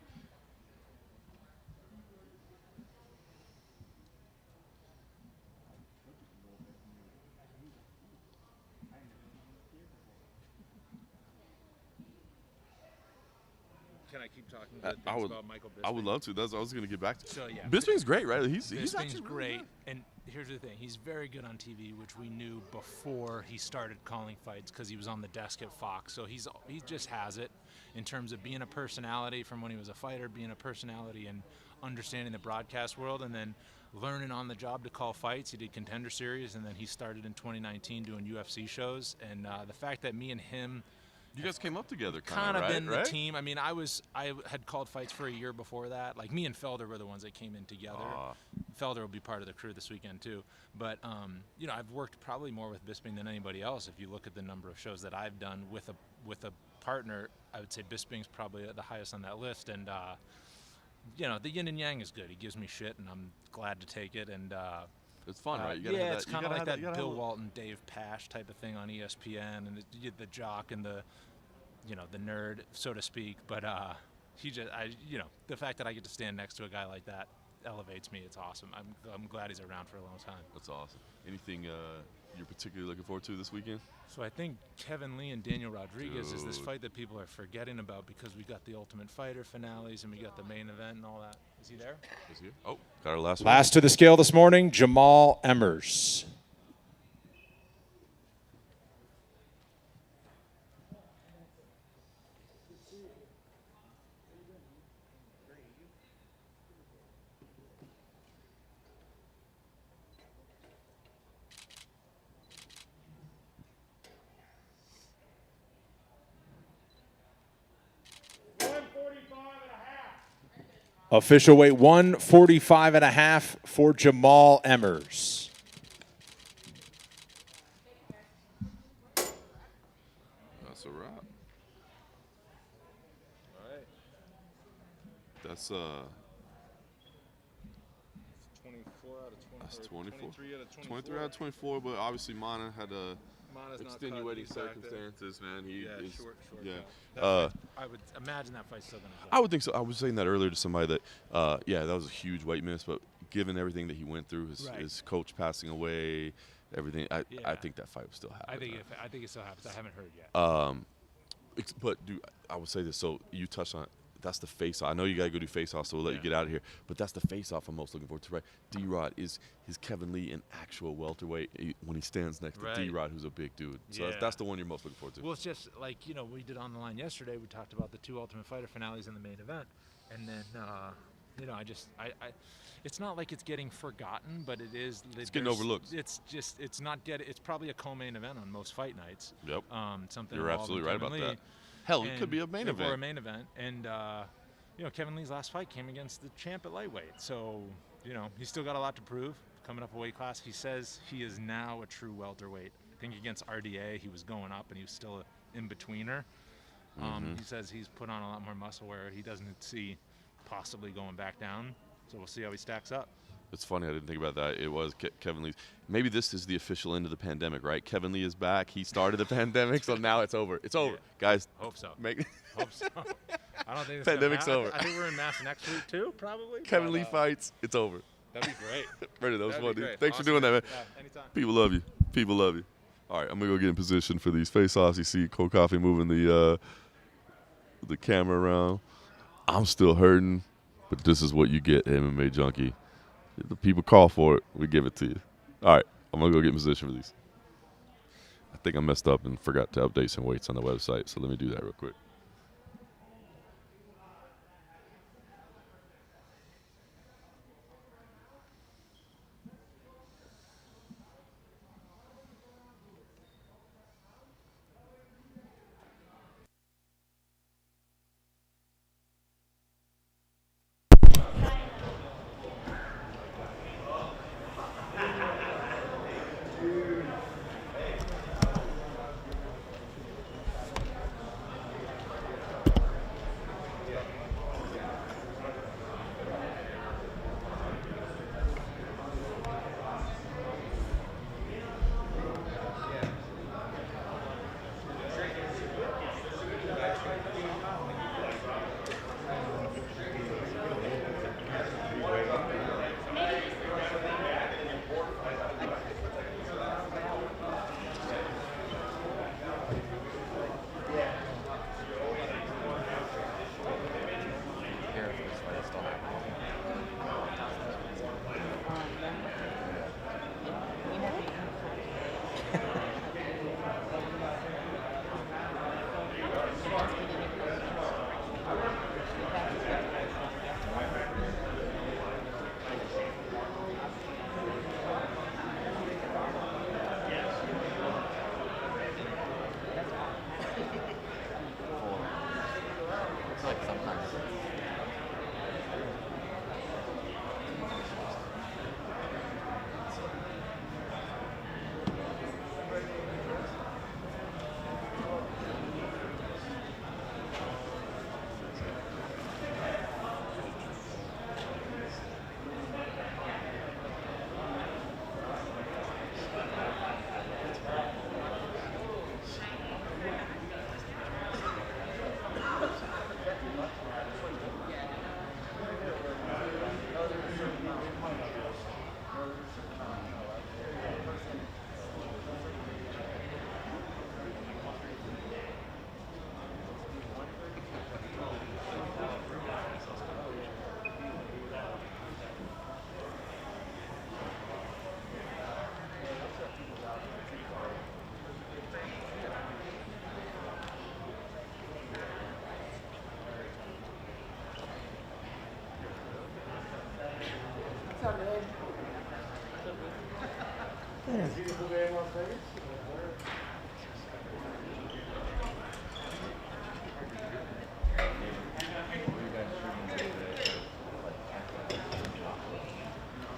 Can I keep talking I good things would, about Michael Bisping? I would love to. That's what I was going to get back to. So, yeah. Bisping's great, right? He's Bisping's actually really great. good. And here's the thing. He's very good on TV, which we knew before he started calling fights because he was on the desk at Fox. So he just has it in terms of being a personality from when he was a fighter, being a personality and understanding the broadcast world, and then learning on the job to call fights. He did Contender Series, and then he started in 2019 doing UFC shows. And the fact that me and him – you guys came up together, kind of right? been the team. I mean, I had called fights for a year before that. Like me and Felder were the ones that came in together. Felder will be part of the crew this weekend too. But you know, I've worked probably more with Bisping than anybody else. If you look at the number of shows that I've done with a partner, I would say Bisping's probably the highest on that list. And you know, the yin and yang is good. He gives me shit, and I'm glad to take it. And it's fun, right? Yeah, it's kind of like that Bill Walton, Dave Pash type of thing on ESPN, and the jock and the, you know, the nerd, so to speak. But you know, the fact that I get to stand next to a guy like that elevates me. It's awesome. I'm glad he's around for a long time. That's awesome. Anything you're particularly looking forward to this weekend? So I think Kevin Lee and Daniel Rodriguez is this fight that people are forgetting about because we got the Ultimate Fighter finales and we got the main event and all that. Is he there? Is he? Oh, got our last one. Last to the scale this morning, Jamal Emmers. Official weight 145.5 for Jamal Emmers. That's a wrap. All right. That's 24 out of 20. That's 24. 23 out of 24. 23 out of 24, but obviously Mana had Mana's not extenuating cut, he's back there. circumstances, man. Short yeah. cut. I would imagine that fight's still going to go. I would think so. I was saying that earlier to somebody that, yeah, that was a huge weight miss, but given everything that he went through, his coach passing away, everything, I think that fight would still happen. I think it still happens. I haven't heard yet. But I would say this. So you touched on it. That's the face-off. I know you got to go do face-off, so we'll let you get out of here. But that's the face-off I'm most looking forward to, right? D-Rod is Kevin Lee an actual welterweight when he stands next to D-Rod, who's a big dude. So that's the one you're most looking forward to. Well, it's just like, you know, we did on the line yesterday. We talked about the 2 Ultimate Fighter finales in the main event. And then, you know, it's not like it's getting forgotten, but it is. It's getting overlooked. It's probably a co-main event on most fight nights. Yep. Something You're absolutely right about that. Hell, it could be a main event. Or a main event. And, you know, Kevin Lee's last fight came against the champ at lightweight. So, you know, he's still got a lot to prove coming up a weight class. He says he is now a true welterweight. I think against RDA, he was going up and he was still an in-betweener. He says he's put on a lot more muscle where he doesn't see possibly going back down. So we'll see how he stacks up. It's funny, I didn't think about that. It was Kevin Lee. Maybe this is the official end of the pandemic, right? Kevin Lee is back. He started the pandemic, so now it's over. It's over, guys. Hope so. Hope so. I don't think pandemic's over. I think we're in mass next week too, probably. Kevin Lee fights. It's over. That'd be great. Brandon, that was fun, dude. Great. Thanks for doing that, man. Yeah, anytime. People love you. People love you. All right, I'm gonna go get in position for these face-offs. You see Cold Coffee moving the camera around. I'm still hurting, but this is what you get, MMA Junkie. If the people call for it, we give it to you. All right, I'm going to go get in position for these. I think I messed up and forgot to update some weights on the website, so let me do that real quick. still happening. We have to It's like sometimes.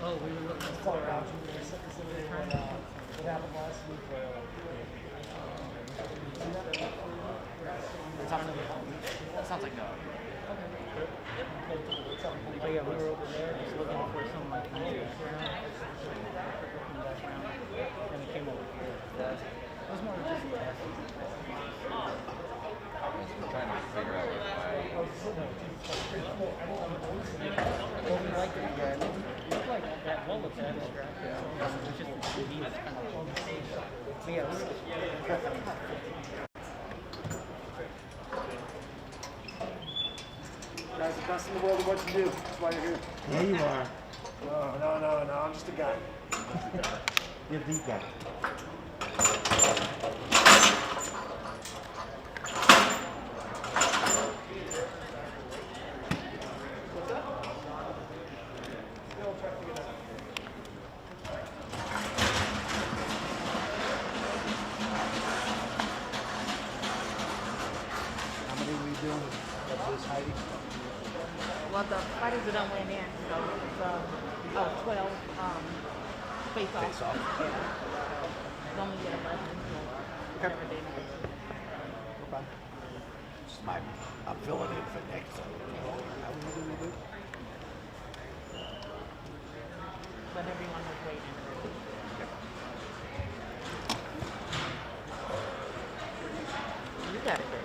Oh, we were looking for what happened last week. That sounds like no. But yeah, we were over there just looking for some like answers, and it came over here. It was more just a test. We're trying to figure out why. Well, we liked it, yeah. It looked like that one looked abstract. It was just the TV was kind of on the stage. But yeah, it was Guys, the best in the world at what you do. That's why you're here. Yeah, you are. No. I'm just a guy. You're the guy. How many were you doing of this, Heidi? Well, the fighters that don't win in, so it's 12 face off. Face off. Yeah. It's only get 11. So whatever they do. Okay. I'm filling in for next time. How many do we do? But everyone was waiting. You got it, baby.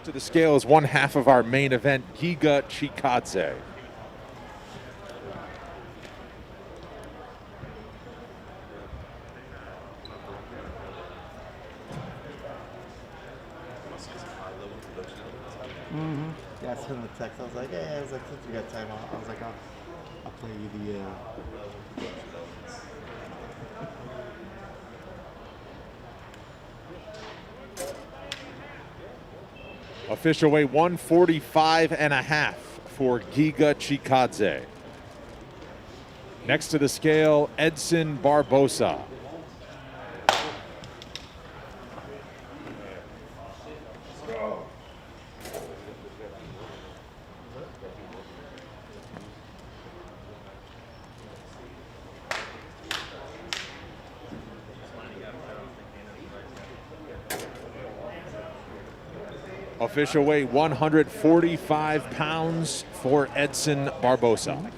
To the scale is one half of our main event, Giga Chikadze. Yeah, I sent him a text. I was like, hey, I was like, since we got time, I was like, I'll play you the. Official weight 145.5 for Giga Chikadze. Next to the scale, Edson Barboza. Official weight 145 pounds for Edson Barboza.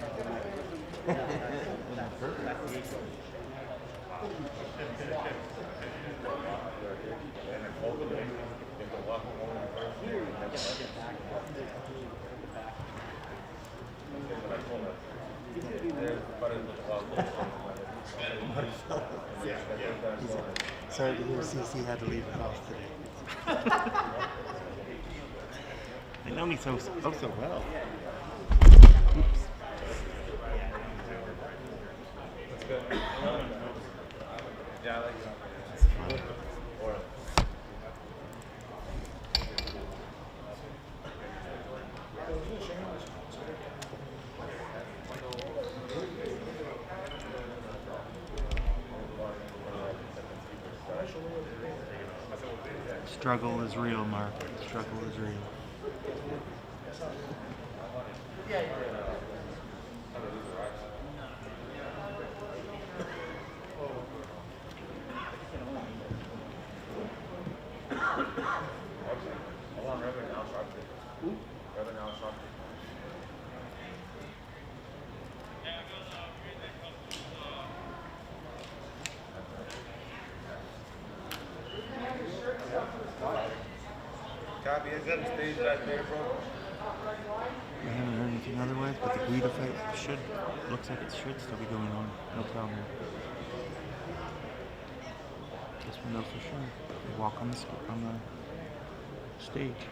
Sorry to hear CC had to leave the house today. They know me so well. Oops. Struggle is real, Mark. Struggle is real. Copy, is that the stage right there, bro? I haven't heard anything otherwise, but the Guida fight looks like it should still be going on. No problem. Guess we'll know for sure. They walk on the stage.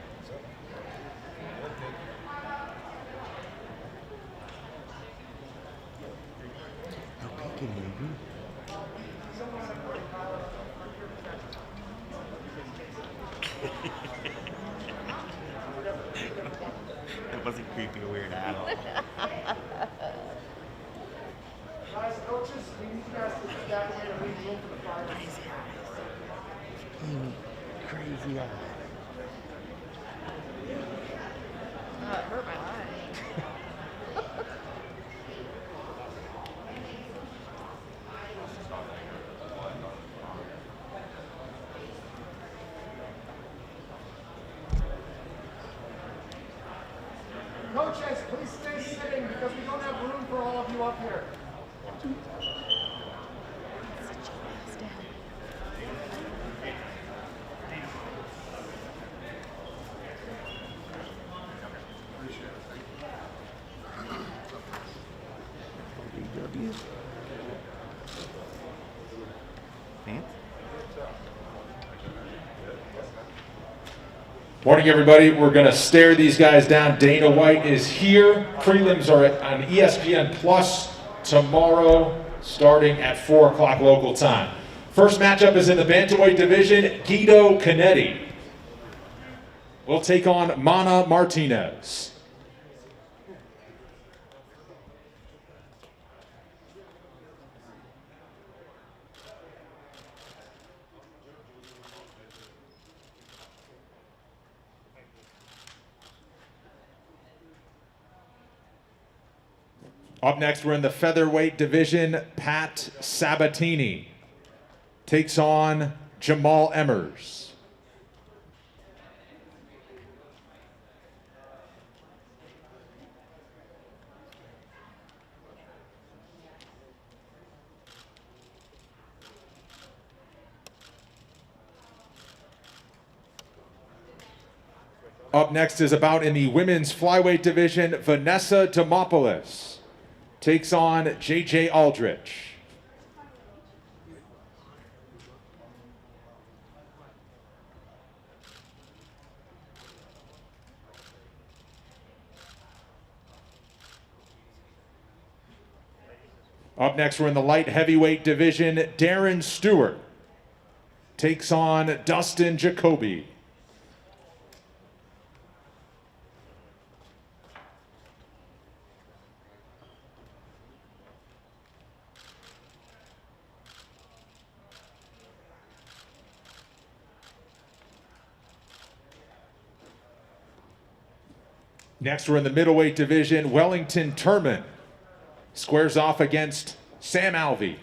No peeking, baby. That wasn't creepy or weird at all. Guys, coaches, we need you guys to step away and leave room for the fighters. Crazy eyes. It hurt my eye. Coaches, please stay sitting because we don't have room for all of you up here. BW. Vance? Morning, everybody. We're going to stare these guys down. Dana White is here. Prelims are on ESPN Plus tomorrow, starting at 4 o'clock local time. First matchup is in the bantamweight division. Guido Canetti will take on Mana Martinez. Up next, we're in the featherweight division. Pat Sabatini takes on Jamal Emmers. Up next is a bout in the women's flyweight division. Vanessa Demopoulos takes on J.J. Aldrich. Up next, we're in the light heavyweight division. Darren Stewart takes on Dustin Jacoby. Next, we're in the middleweight division. Wellington Turman squares off against Sam Alvey.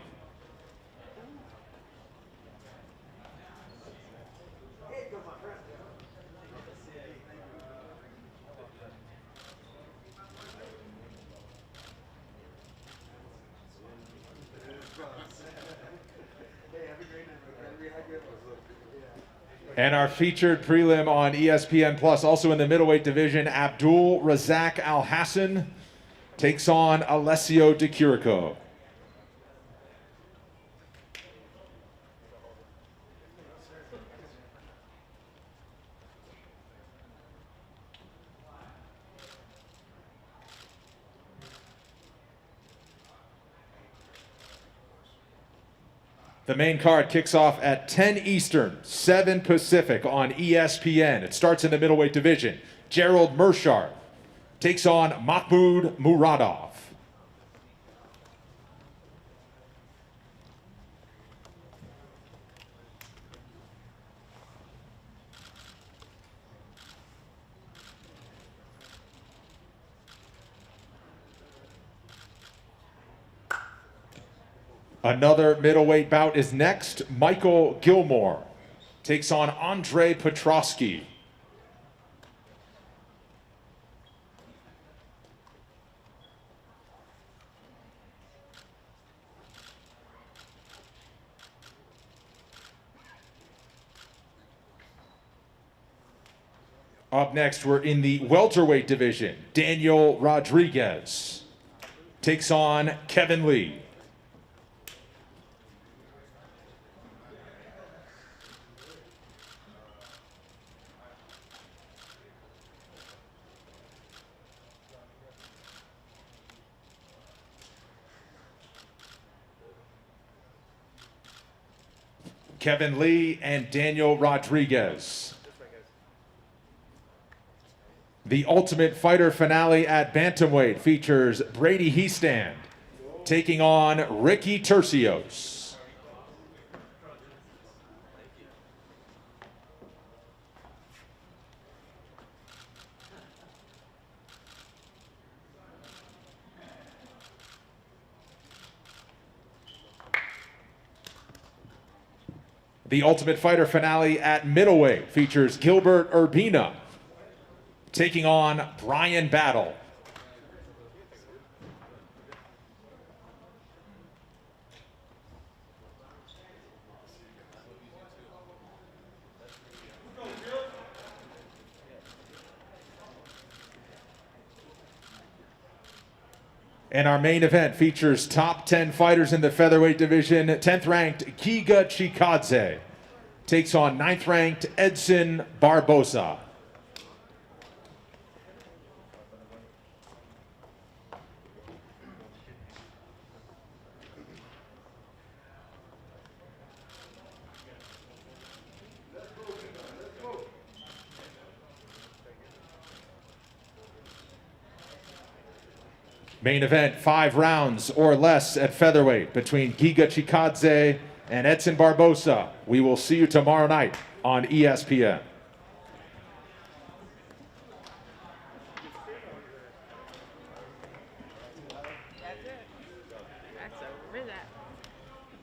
And our featured prelim on ESPN Plus, also in the middleweight division, Abdul Razak Al Hassan takes on Alessio Di Chirico. The main card kicks off at 10 Eastern, 7 Pacific on ESPN. It starts in the middleweight division. Gerald Meerschaert takes on Mahmoud Muradov. Another middleweight bout is next. Michael Gilmore takes on Andre Petrosky. Up next, we're in the welterweight division. Daniel Rodriguez takes on Kevin Lee. Kevin Lee and Daniel Rodriguez. The Ultimate Fighter finale at bantamweight features Brady Heestand taking on Ricky Tercios. The Ultimate Fighter finale at middleweight features Gilbert Urbina taking on Brian Battle. And our main event features top 10 fighters in the featherweight division. 10th ranked Giga Chikadze takes on 9th ranked Edson Barboza. Main event, 5 rounds or less at featherweight between Giga Chikadze and Edson Barboza. We will see you tomorrow night on ESPN.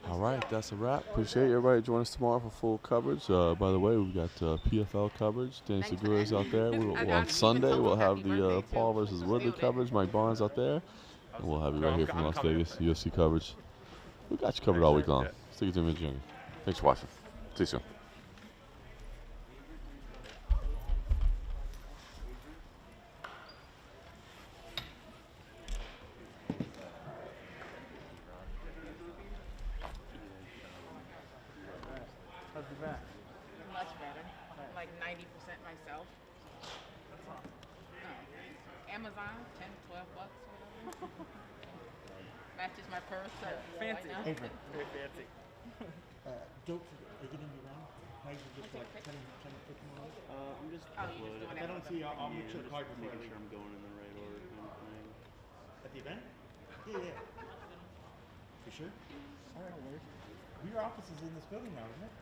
All right, that's a wrap. Appreciate everybody joining us tomorrow for full coverage. By the way, we've got PFL coverage. Danny Segura's out there. On Sunday, we'll have the Paul versus Woodley coverage. Mike Barnes out there. And we'll have you right here from Las Vegas, UFC coverage. We got you covered all week long. Stick it to me, Junkie. Thanks for watching. See you soon. How's your back? Much better. Like 90% myself. That's awesome. Amazon, 10, 12 bucks, whatever. Matches my purse. So Fancy. why not? Very fancy. Jokes are getting you around. How you just like trying to pick them up? I'm just Oh, you're just doing If I don't see you, I'll yeah, make sure just the card before I making leave. sure I'm going in the right order kind of thing. At the event? Yeah, yeah. For sure? Alright. Your office is in this building now, isn't it?